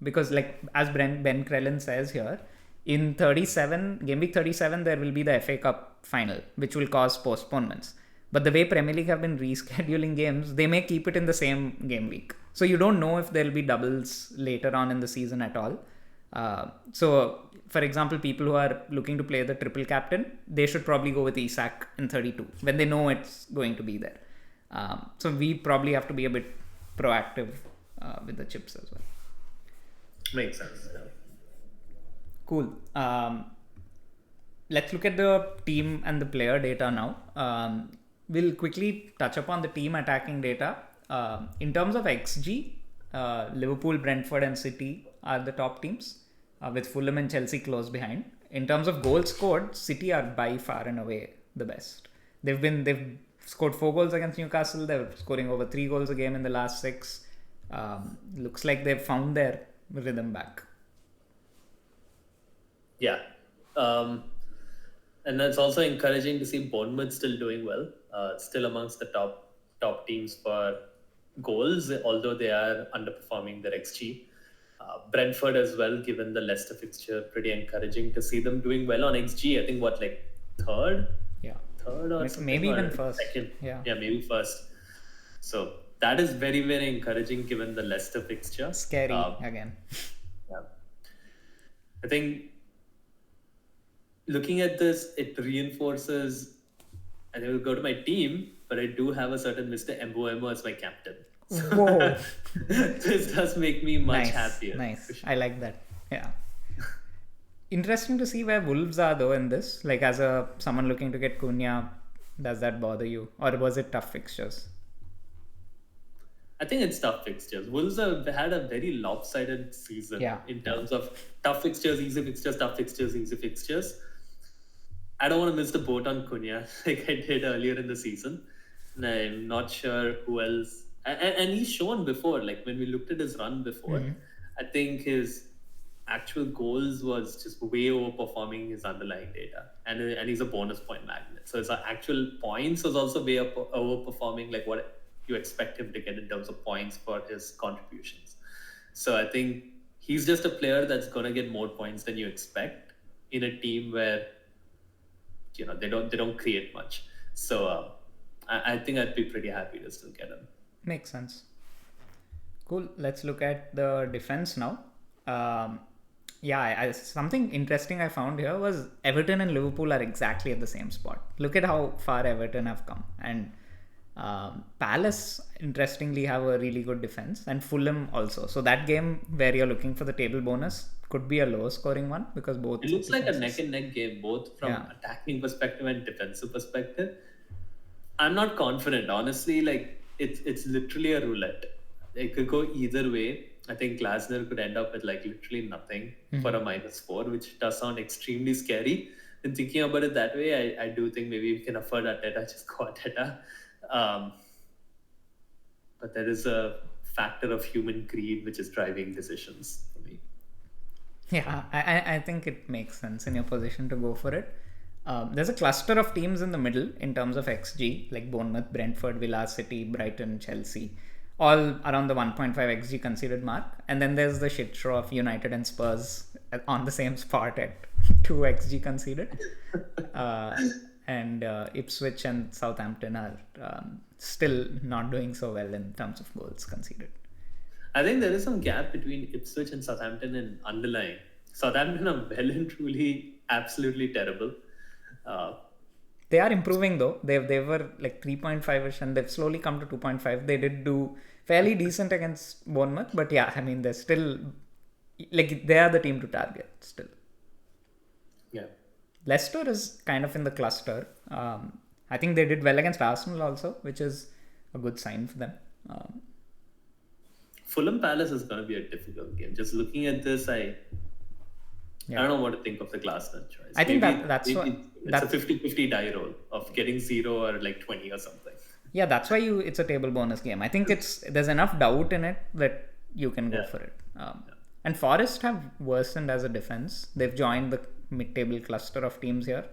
because like as Ben Krellin says here, in 37, game week 37, there will be the FA Cup final, which will cause postponements. But the way Premier League have been rescheduling games, they may keep it in the same game week. So you don't know if there'll be doubles later on in the season at all. So, for example, people who are looking to play the triple captain, they should probably go with Isak in 32 when they know it's going to be there. So we probably have to be a bit proactive with the chips as well. Makes sense. Yeah. Cool. Let's look at the team and the player data now. We'll quickly touch upon the team attacking data. In terms of XG, Liverpool, Brentford and City are the top teams, with Fulham and Chelsea close behind. In terms of goals scored, City are by far and away the best. They've scored 4 goals against Newcastle. They're scoring over 3 goals a game in the last 6. Looks like they've found their rhythm back. Yeah. And that's also encouraging to see Bournemouth still doing well, still amongst the top teams for goals, although they are underperforming their XG. Brentford as well, given the Leicester fixture, pretty encouraging to see them doing well on XG. I think third, Yeah. third or something, Maybe even or first. second. Yeah. Yeah, maybe first. So that is very, very encouraging given the Leicester fixture. Scary again. Yeah. I think looking at this, it reinforces, and I will go to my team, but I do have a certain Mr. Mboemo as my captain. So Whoa. this does make me much happier. Nice. I like that. Yeah. Interesting to see where Wolves are though in this. Like as someone looking to get Cunha, does that bother you, or was it tough fixtures? I think it's tough fixtures. Wolves have had a very lopsided season in terms of tough fixtures, easy fixtures, tough fixtures, easy fixtures. I don't want to miss the boat on Cunha like I did earlier in the season. And I'm not sure who else. And he's shown before, like when we looked at his run before, I think his actual goals was just way overperforming his underlying data. And he's a bonus point magnet. So his actual points was also way overperforming like what you expect him to get in terms of points for his contributions. So I think he's just a player that's going to get more points than you expect in a team where they don't create much. So I think I'd be pretty happy to still get him. Makes sense. Cool. Let's look at the defense now. Something interesting I found here was Everton and Liverpool are exactly at the same spot. Look at how far Everton have come, and Palace interestingly have a really good defense, and Fulham also. So that game where you're looking for the table bonus could be a lower scoring one because both. It looks like a neck and neck game, both from attacking perspective and defensive perspective. I'm not confident, honestly. Like it's literally a roulette. It could go either way. I think Glasner could end up with like literally nothing for a -4, which does sound extremely scary. And thinking about it that way, I do think maybe you can afford Arteta, just go Arteta. But there is a factor of human greed which is driving decisions for me. Yeah, I think it makes sense in your position to go for it. There's a cluster of teams in the middle in terms of XG, like Bournemouth, Brentford, Villa, City, Brighton, Chelsea, all around the 1.5 XG conceded mark. And then there's the shit show of United and Spurs on the same spot at 2 XG conceded. And Ipswich and Southampton are still not doing so well in terms of goals conceded. I think there is some gap between Ipswich and Southampton in underlying. Southampton are well and truly absolutely terrible. They are improving though. They were like 3.5ish and they've slowly come to 2.5. They did do fairly decent against Bournemouth, but yeah, I mean they're still like they are the team to target still. Yeah. Leicester is kind of in the cluster. I think they did well against Arsenal also, which is a good sign for them. Fulham Palace is going to be a difficult game. Just looking at this, I don't know what to think of the Glasner choice. I think that's a 50-50 die roll of getting 0 or like 20 or something. Yeah, that's why it's a table bonus game. I think there's enough doubt in it that you can go for it. And Forest have worsened as a defense. They've joined the mid-table cluster of teams here.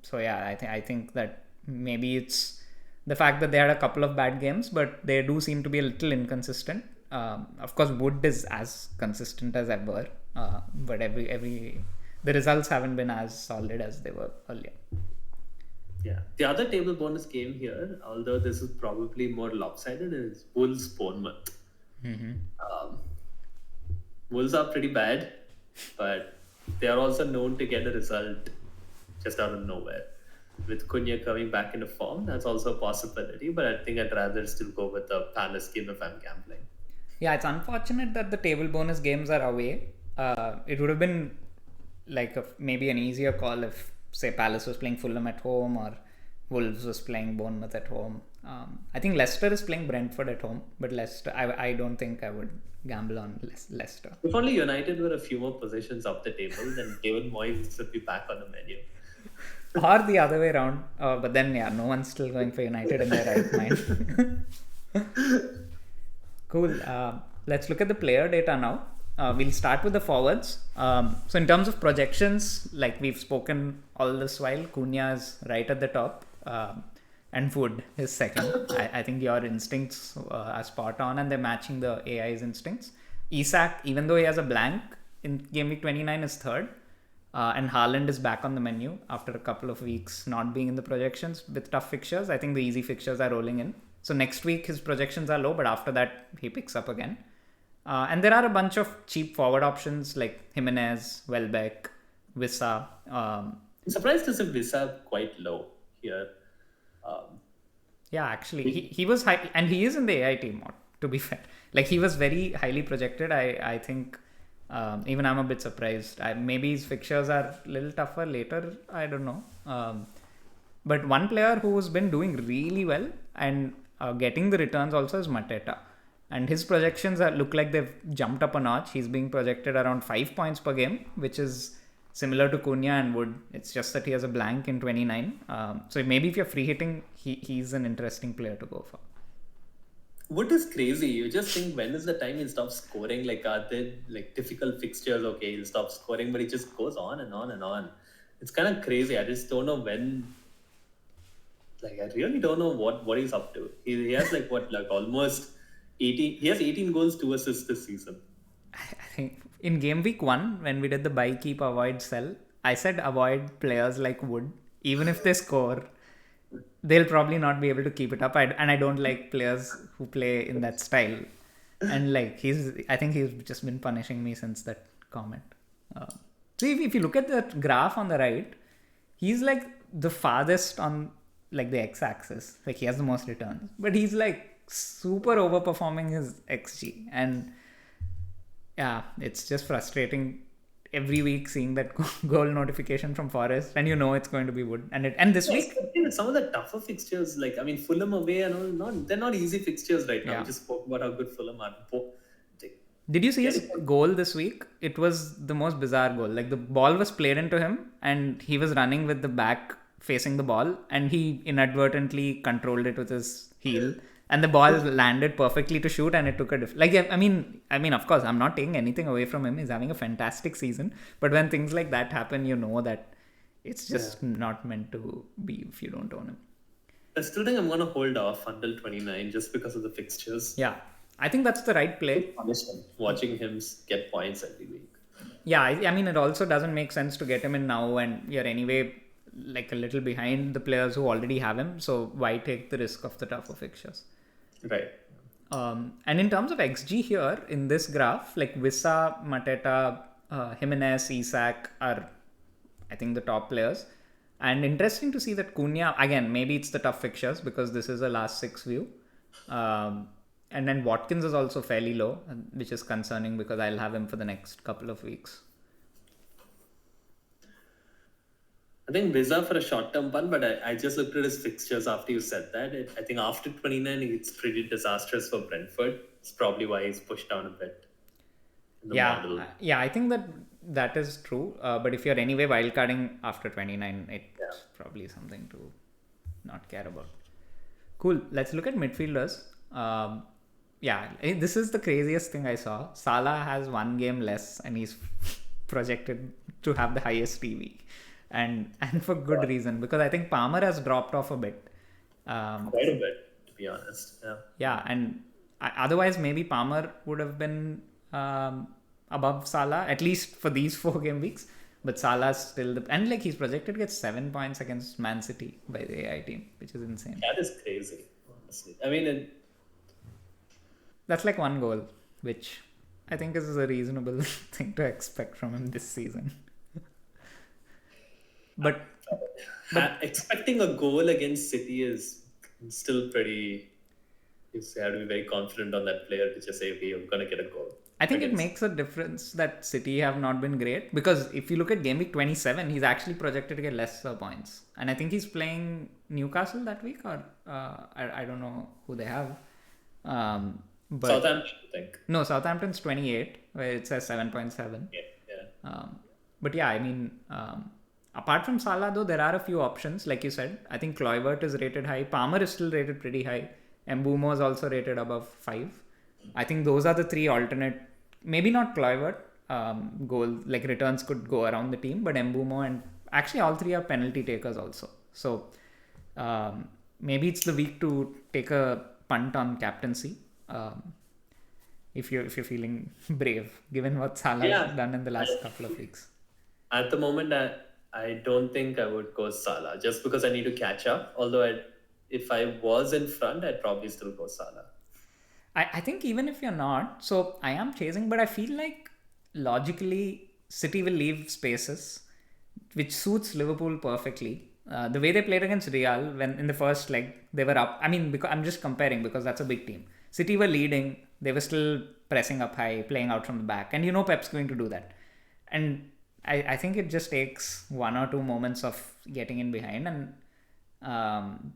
So yeah, I think that maybe it's the fact that they had a couple of bad games, but they do seem to be a little inconsistent. Of course, Wood is as consistent as ever, but the results haven't been as solid as they were earlier. Yeah, the other table bonus game here, although this is probably more lopsided, is Wolves Bournemouth. Wolves are pretty bad, but they are also known to get a result just out of nowhere. With Cunha coming back into form, that's also a possibility, but I think I'd rather still go with the Palace game if I'm gambling. Yeah, it's unfortunate that the table bonus games are away. It would have been like maybe an easier call if, say, Palace was playing Fulham at home or Wolves was playing Bournemouth at home. I think Leicester is playing Brentford at home, but Leicester, I don't think I would gamble on Leicester. If only United were a few more positions up the table, then David Moyes would be back on the menu. Or the other way around. But then, yeah, no one's still going for United in their right mind. Cool. Let's look at the player data now. We'll start with the forwards. So in terms of projections, like we've spoken all this while, Cunha is right at the top. And Wood is second. I think your instincts are spot on and they're matching the AI's instincts. Isak, even though he has a blank in game week 29, is third. And Haaland is back on the menu after a couple of weeks not being in the projections with tough fixtures. I think the easy fixtures are rolling in. So next week his projections are low, but after that he picks up again. And there are a bunch of cheap forward options like Jimenez, Welbeck, Wissa. I'm surprised to see Visa quite low here. Yeah, actually, he was high, and he is in the AI team, to be fair. Like, he was very highly projected. I think even I'm a bit surprised. Maybe his fixtures are a little tougher later. I don't know. But one player who's been doing really well and getting the returns also is Mateta. And his projections look like they've jumped up a notch. He's being projected around 5 points per game, which is similar to Cunha and Wood. It's just that he has a blank in 29. So maybe if you're free hitting, he's an interesting player to go for. Wood is crazy. You just think, when is the time he'll stop scoring? Like, are there like difficult fixtures? Okay, he'll stop scoring, but he just goes on and on and on. It's kind of crazy. I just don't know when. Like, I really don't know what he's up to. He has like almost 18. He has 18 goals, 2 assists this season. I think in game week 1, when we did the buy, keep, avoid, sell, I said avoid players like Wood. Even if they score, they'll probably not be able to keep it up. And I don't like players who play in that style. And like, I think he's just been punishing me since that comment. So if you look at the graph on the right, he's like the farthest on like the x-axis. Like, he has the most returns, but he's like super overperforming his xg. And yeah, it's just frustrating every week seeing that goal notification from Forest, and you know it's going to be Wood. And this week, some of the tougher fixtures, like, I mean, Fulham away and all, they're not easy fixtures right now. Yeah. We just spoke about how good Fulham are. Did you see his goal this week? It was the most bizarre goal. Like, the ball was played into him and he was running with the back facing the ball, and he inadvertently controlled it with his heel, and the ball landed perfectly to shoot, and it took a like, I mean, of course, I'm not taking anything away from him. He's having a fantastic season, but when things like that happen, you know that it's just not meant to be if you don't own him. I still think I'm going to hold off until 29 just because of the fixtures. Yeah, I think that's the right play. Watching him get points every week. Yeah, I mean, it also doesn't make sense to get him in now, and you're anyway like a little behind the players who already have him. So why take the risk of the tougher fixtures? Right. And in terms of XG here in this graph, like Wissa, Mateta, Jimenez, Isak are, I think, the top players. And interesting to see that Cunha, again, maybe it's the tough fixtures because this is a last 6 view. And then Watkins is also fairly low, which is concerning because I'll have him for the next couple of weeks. I think Visa for a short-term one, but I just looked at his fixtures after you said that. I think after 29, it's pretty disastrous for Brentford. It's probably why he's pushed down a bit. Yeah, I think that is true. But if you're anyway wildcarding after 29, it's probably something to not care about. Cool. Let's look at midfielders. This is the craziest thing I saw. Salah has 1 game less, and he's projected to have the highest TV. And for good reason, because I think Palmer has dropped off a bit. Quite a bit, to be honest. Yeah, and otherwise maybe Palmer would have been above Salah, at least for these 4 game weeks. But Salah's still and like he's projected to get 7 points against Man City by the AI team, which is insane. That is crazy, honestly. I mean, that's like 1 goal, which I think is a reasonable thing to expect from him this season. But expecting a goal against City is still pretty. You have to be very confident on that player to just say, okay, you're going to get a goal. I think it makes a difference that City have not been great, because if you look at game week 27, he's actually projected to get lesser points. And I think he's playing Newcastle that week, or I don't know who they have. But Southampton, I think. No, Southampton's 28, where it says 7.7. Yeah. But yeah, I mean, apart from Salah, though, there are a few options. Like you said, I think Kluivert is rated high. Palmer is still rated pretty high. Mbeumo is also rated above 5. I think those are the 3 alternate. Maybe not Kluivert. Goal like returns could go around the team, but Mbeumo and actually all 3 are penalty takers also. So maybe it's the week to take a punt on captaincy. if you're feeling brave, given what Salah's Yeah. done in the I, last couple of weeks. at the moment, I don't think I would go Salah just because I need to catch up. Although if I was in front, I'd probably still go Salah. I think even if you're not, so I am chasing, but I feel like logically City will leave spaces, which suits Liverpool perfectly. The way they played against Real when in the first leg they were up. I mean, because I'm just comparing because that's a big team. City were leading, they were still pressing up high, playing out from the back, and Pep's going to do that. And I think it just takes one or two moments of getting in behind, and um,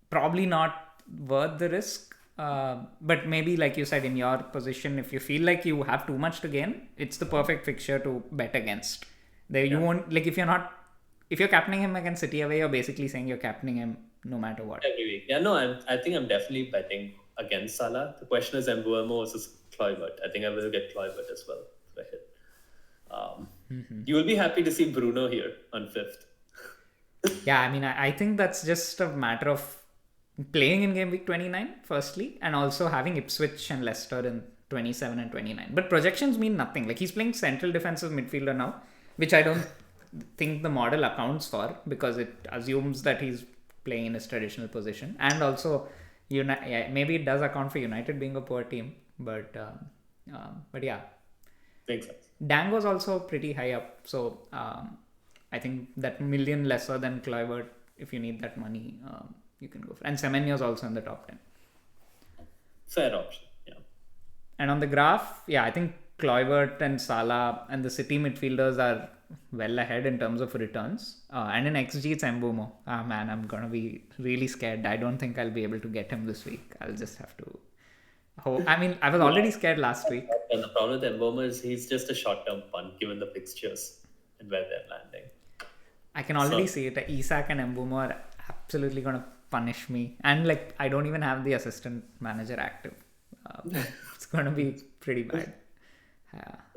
probably not worth the risk. But maybe, like you said, in your position, if you feel like you have too much to gain, it's the perfect fixture to bet against. There, you won't like if you're captaining him against City away, you're basically saying you're captaining him no matter what. Every week. Yeah, no, I think I'm definitely betting against Salah. The question is Mbuemo versus Kluivert. I think I will get Kluivert as well if I hit. You will be happy to see Bruno here on 5th. Yeah, I mean, I think that's just a matter of playing in game week 29, firstly, and also having Ipswich and Leicester in 27 and 29. But projections mean nothing. Like, he's playing central defensive midfielder now, which I don't think the model accounts for because it assumes that he's playing in his traditional position. And also, maybe it does account for United being a poor team, but yeah. Makes sense. Dango's also pretty high up, so I think that million lesser than Kluivert. If you need that money, you can go for. And Semenyo's also in the top 10. Fair option, yeah. And on the graph, yeah, I think Kluivert and Salah and the City midfielders are well ahead in terms of returns. And in XG, it's Mbumo. Ah, man, I'm gonna be really scared. I don't think I'll be able to get him this week. I'll just have to. I mean, I was already scared last week. And the problem with Mbuemo is he's just a short-term punt given the fixtures and where they're landing. I can already see it. Isak and Mbumo are absolutely gonna punish me, and like I don't even have the assistant manager active. It's gonna be pretty bad.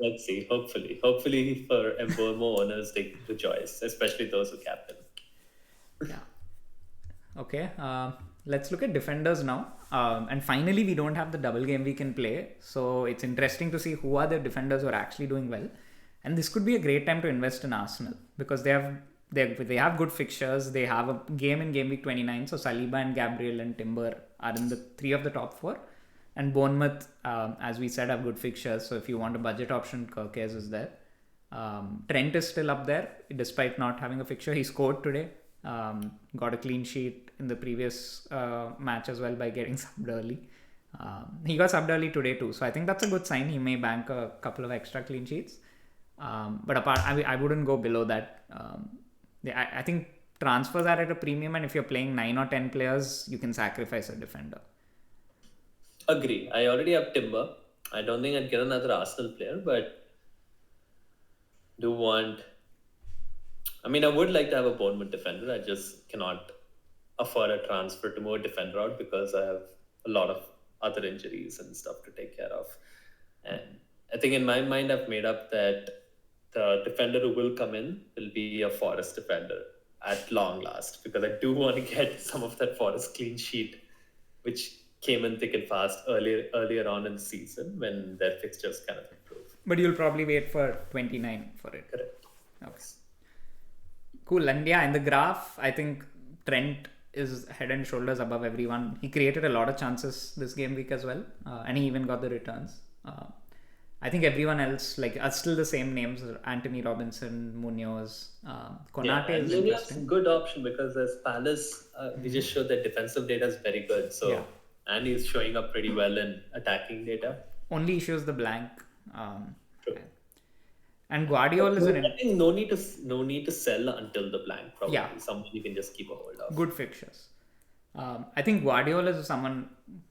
Let's see. Hopefully for Mbuemo owners, they rejoice, especially those who captain. Yeah. Okay. Let's look at defenders now. And finally, we don't have the double game week in play, so it's interesting to see who are the defenders who are actually doing well. And this could be a great time to invest in Arsenal because they have good fixtures. They have a game in game week 29. So Saliba and Gabriel and Timber are in the 3 of the top 4. And Bournemouth, as we said, have good fixtures. So if you want a budget option, Kirkes is there. Trent is still up there despite not having a fixture. He scored today. Got a clean sheet in the previous match as well by getting subbed early. He got subbed early today too. So I think that's a good sign. He may bank a couple of extra clean sheets. But I wouldn't go below that. I think transfers are at a premium, and if you're playing 9 or 10 players, you can sacrifice a defender. Agree. I already have Timber. I don't think I'd get another Arsenal player, but I would like to have a Bournemouth defender. I just cannot afford a transfer to move a defender out because I have a lot of other injuries and stuff to take care of. And I think in my mind, I've made up that the defender who will come in will be a Forest defender at long last because I do want to get some of that Forest clean sheet, which came in thick and fast earlier on in the season when their fixtures kind of improved. But you'll probably wait for 29 for it. Correct. Okay. Cool. And yeah, in the graph, I think Trent is head and shoulders above everyone. He created a lot of chances this game week as well, and he even got the returns. I think everyone else are still the same names: Anthony Robinson, Munoz, Konate is interesting. Good option because as Palace, we just showed that defensive data is very good. So and he's showing up pretty well in attacking data. Only issues the blank. True. And Guardiola is I think no need to sell until the blank. Probably someone you can just keep a hold of. Good fixtures. I think Guardiola is someone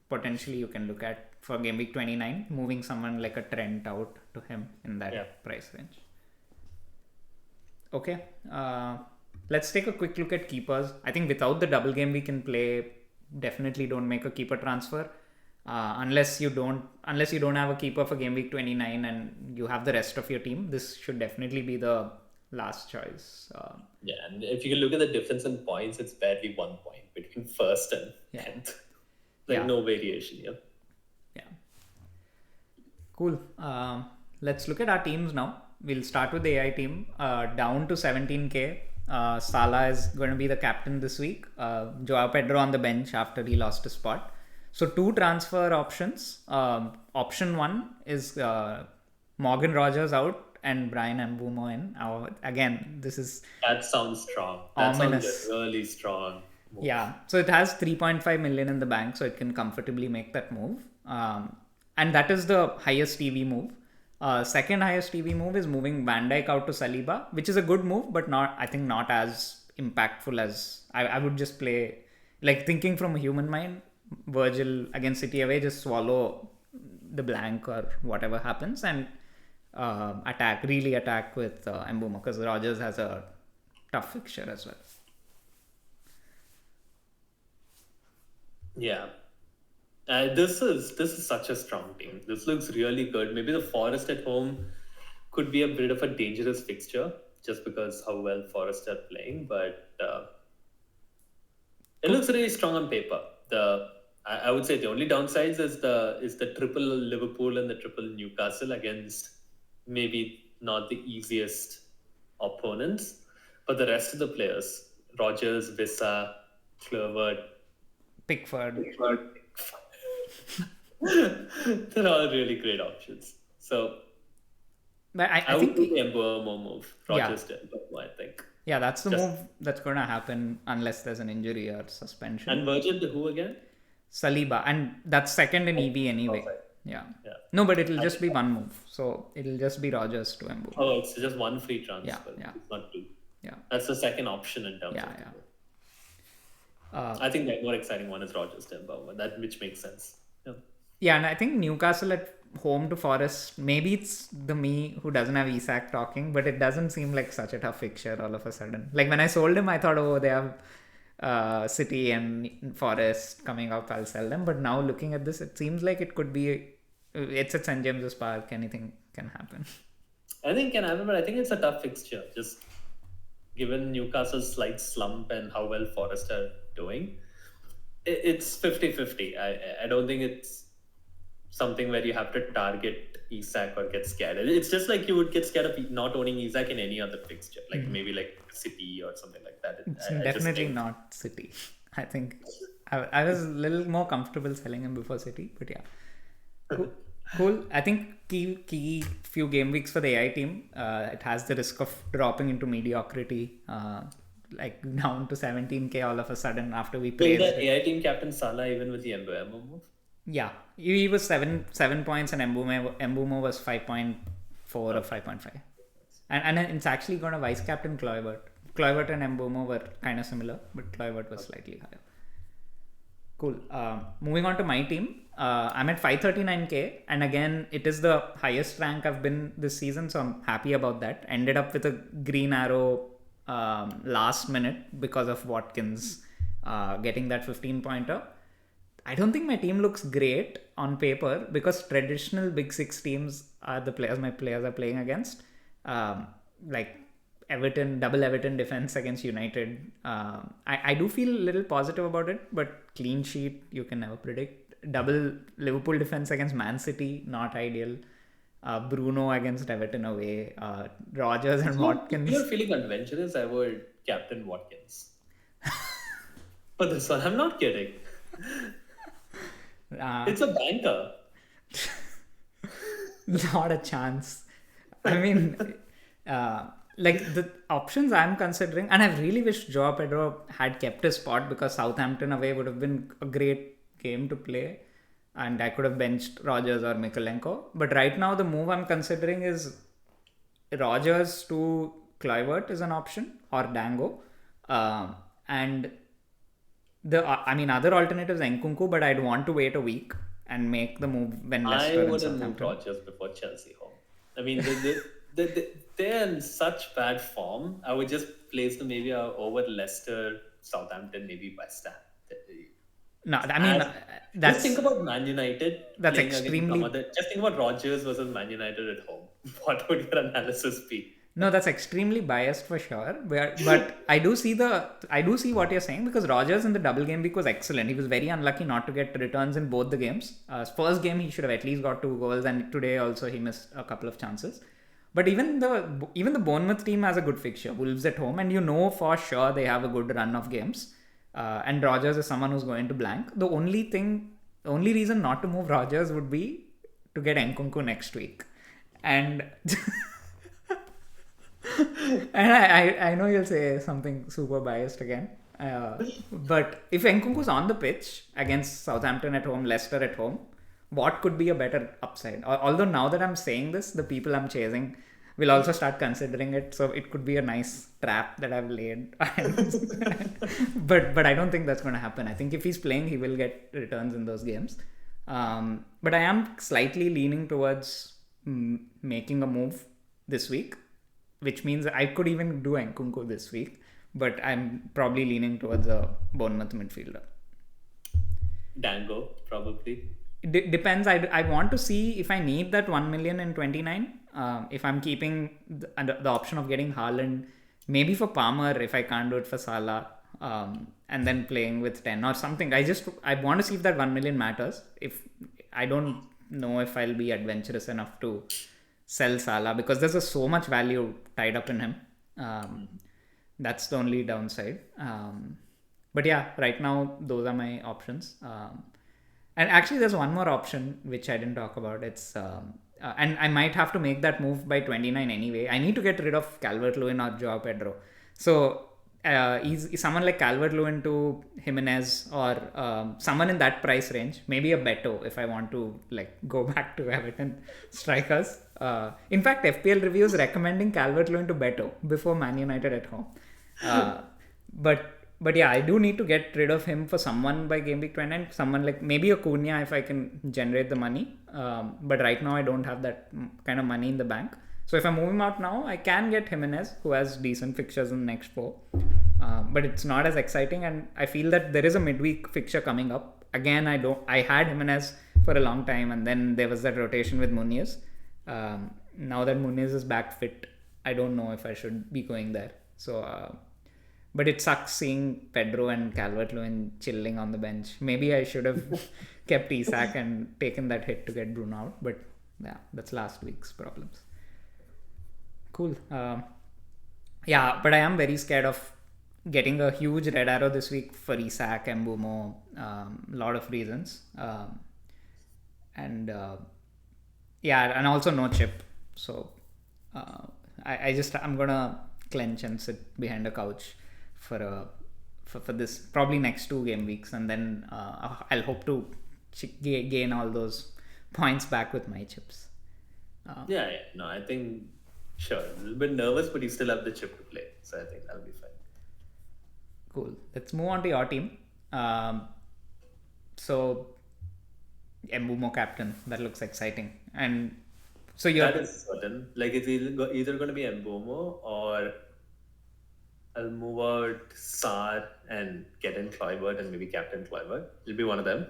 potentially you can look at for game week 29, moving someone like a Trent out to him in that price range. Okay, let's take a quick look at keepers. I think without the double game week in play, definitely don't make a keeper transfer unless you don't have a keeper for game week 29 and you have the rest of your team. This should definitely be the last choice. And if you can look at the difference in points, it's barely 1 point between first and 10th. No variation here. Yeah. Cool. Let's look at our teams now. We'll start with the AI team. Down to 17K. Salah is going to be the captain this week. Joao Pedro on the bench after he lost his spot. So, two transfer options. Option one is Morgan Rogers out and Brian Mbumo in. Again, this is That sounds strong. That sounds ominous. really strong. Move. Yeah, so it has 3.5 million in the bank, so it can comfortably make that move. And that is the highest TV move. Second highest TV move is moving Van Dijk out to Saliba, which is a good move, but not, I think, not as impactful as I would just play. Like thinking from a human mind, Virgil against City away, just swallow the blank or whatever happens and really attack with Mbumo because Rogers has a tough fixture as well. Yeah. This is such a strong team. This looks really good. Maybe the Forest at home could be a bit of a dangerous fixture just because how well Forest are playing, but it looks really strong on paper. I would say the only downsides is the triple Liverpool and the triple Newcastle against maybe not the easiest opponents, but the rest of the players, Rogers, Vissa, Clervert, Pickford. they're all really great options. So But I I would think do the Mbumo move. Rogers to Mbumo, I think. yeah, that's the move that's going to happen unless there's an injury or suspension. And Virgil to who again? Saliba, and that's second in EV anyway. Perfect. Yeah. Yeah. No, but it'll just be one move. So it'll just be Rogers to Mbumo. Oh, it's just one free transfer. Yeah. It's not two. Yeah. That's the second option in terms Yeah, of. yeah. I think the more exciting one is Rogers to Mbumo, which makes sense. Yeah. Yeah, and I think Newcastle at home to Forest, maybe it's the me who doesn't have Isak talking, but it doesn't seem like such a tough fixture all of a sudden. Like when I sold him, I thought, oh, they have City and Forest coming up, I'll sell them. But now looking at this, it seems like it could be, it's at St. James's Park, anything can happen. I think can happen, but I think it's a tough fixture. Just given Newcastle's slight slump and how well Forest are doing, it's 50-50. I don't think it's something where you have to target Isak or get scared. It's just like you would get scared of not owning Isak in any other fixture, like maybe like City or something like that. It's definitely not City. I think I was a little more comfortable selling him before City, but yeah. Cool. I think key few game weeks for the AI team. It has the risk of dropping into mediocrity, like down to 17K all of a sudden after we So played. the AI team captain Salah even with the Mbumo move? Yeah, he was 7 points and Mbumo was 5.4 or 5.5. And it's actually got a vice captain Kluivert. Kluivert and Mbumo were kind of similar, but Kluivert was slightly higher. Cool. Moving on to my team, I'm at 539K, and again, it is the highest rank I've been this season, so I'm happy about that. Ended up with a green arrow last minute because of Watkins getting that 15-pointer. I don't think my team looks great on paper because traditional Big Six teams are the players my players are playing against. Like Everton, double Everton defense against United. I do feel a little positive about it, but clean sheet, you can never predict. Double Liverpool defense against Man City, not ideal. Bruno against Everton away. Rogers and Watkins. If you're feeling adventurous, I would captain Watkins. For this one, I'm not kidding. It's a banker. Not a chance. I mean, like the options I'm considering, and I really wish Joao Pedro had kept his spot because Southampton away would have been a great game to play, and I could have benched Rogers or Mikalenko. But right now, the move I'm considering is Rogers to Kluivert is an option, or Dango, and other alternatives Nkunku, but I'd want to wait a week and make the move when Leicester and wouldn't move Southampton. Rogers before Chelsea home. I mean, they're in such bad form. I would just place them maybe over Leicester, Southampton, maybe West Ham. No, I mean, that's Just think about Man United. That's playing against extremely- some just think about Rogers versus Man United at home. What would your analysis be? No, that's extremely biased for sure. But I do see what you're saying, because Rogers in the double game week was excellent. He was very unlucky not to get returns in both the games. First game he should have at least got 2 goals, and today also he missed a couple of chances. But even the Bournemouth team has a good fixture. Wolves at home, and you know for sure they have a good run of games. And Rogers is someone who's going to blank. The only reason not to move Rogers would be to get Nkunku next week, and and I know you'll say something super biased again. But if Nkunku's on the pitch against Southampton at home, Leicester at home, what could be a better upside? Although now that I'm saying this, the people I'm chasing will also start considering it. So it could be a nice trap that I've laid. But I don't think that's going to happen. I think if he's playing, he will get returns in those games. But I am slightly leaning towards making a move this week, which means I could even do Nkunku this week, but I'm probably leaning towards a Bournemouth midfielder. Dango, probably. Depends. I want to see if I need that 1 million in 29. If I'm keeping the option of getting Haaland, maybe for Palmer if I can't do it for Salah, and then playing with 10 or something. I want to see if that 1 million matters. If I don't know if I'll be adventurous enough to sell Salah, because there's so much value tied up in him. That's the only downside. But yeah, right now those are my options. And actually, there's one more option which I didn't talk about. It's and I might have to make that move by 29 anyway. I need to get rid of Calvert-Lewin or Joao Pedro. So he's someone like Calvert-Lewin to Jimenez, or someone in that price range. Maybe a Beto if I want to like go back to Everton strikers. In fact, FPL reviews recommending Calvert-Lewin to Beto before Man United at home. But yeah, I do need to get rid of him for someone by game week 29. Someone like maybe Acuna if I can generate the money. But right now I don't have that kind of money in the bank. So if I move him out now, I can get Jimenez, who has decent fixtures in the next 4. But it's not as exciting, and I feel that there is a midweek fixture coming up. Again, I had Jimenez for a long time, and then there was that rotation with Muniz. Now that Muniz is back fit, I don't know if I should be going there. So, but it sucks seeing Pedro and Calvert-Lewin chilling on the bench. Maybe I should have kept Isak and taken that hit to get Bruno out. But yeah, that's last week's problems. Cool. Yeah, but I am very scared of getting a huge red arrow this week for Isak and Mbumo. A lot of reasons. And yeah, and also no chip. So I'm gonna clench and sit behind a couch for this probably next 2 game weeks, and then I'll hope to gain all those points back with my chips. Yeah, no, I think sure, a little bit nervous, but you still have the chip to play, so I think that'll be fine. Cool. Let's move on to your team. So Mbumo captain, that looks exciting. And so that is certain. Like it's either going to be Mbumo, or I'll move out Sar and get in Kluivert and maybe captain Kluivert. It'll be one of them.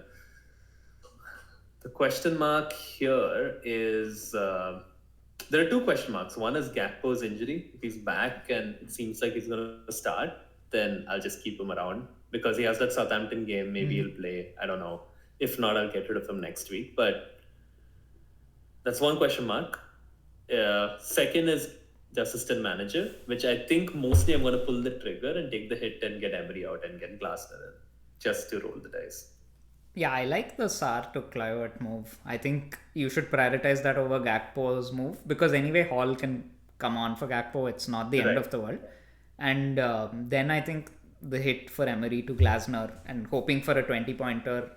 The question mark here is there are 2 question marks. One is Gakpo's injury. If he's back and it seems like he's going to start, then I'll just keep him around because he has that Southampton game. Maybe he'll play. I don't know. If not, I'll get rid of him next week. But that's one question mark. Second is the assistant manager, which I think mostly I'm going to pull the trigger and take the hit and get Emery out and get Glasner in just to roll the dice. Yeah, I like the Sar to Kluivert move. I think you should prioritize that over Gakpo's move, because anyway Hall can come on for Gakpo. It's not the end of the world. And then I think the hit for Emery to Glasner and hoping for a 20-pointer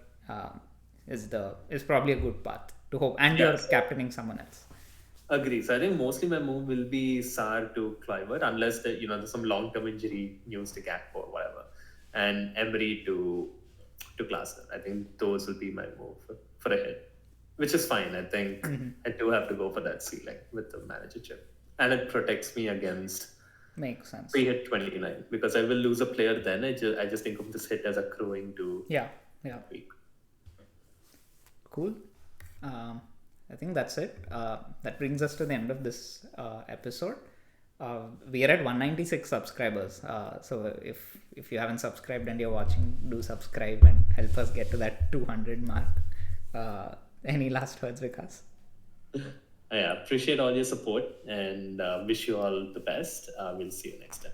is probably a good path to hope. And you're captaining someone else. Agree. So I think mostly my move will be Sar to Kluivert, unless there's some long-term injury news to Gakpo or whatever, and Emery to Glasner. I think those will be my move for a hit, which is fine. I think I do have to go for that ceiling with the manager chip, and it protects me against pre-hit 29, because I will lose a player then. I just think of this hit as accruing to week. Cool. I think that's it. That brings us to the end of this episode. We are at 196 subscribers. So if you haven't subscribed and you're watching, do subscribe and help us get to that 200 mark. Any last words, Vikas? I appreciate all your support and wish you all the best. We'll see you next time.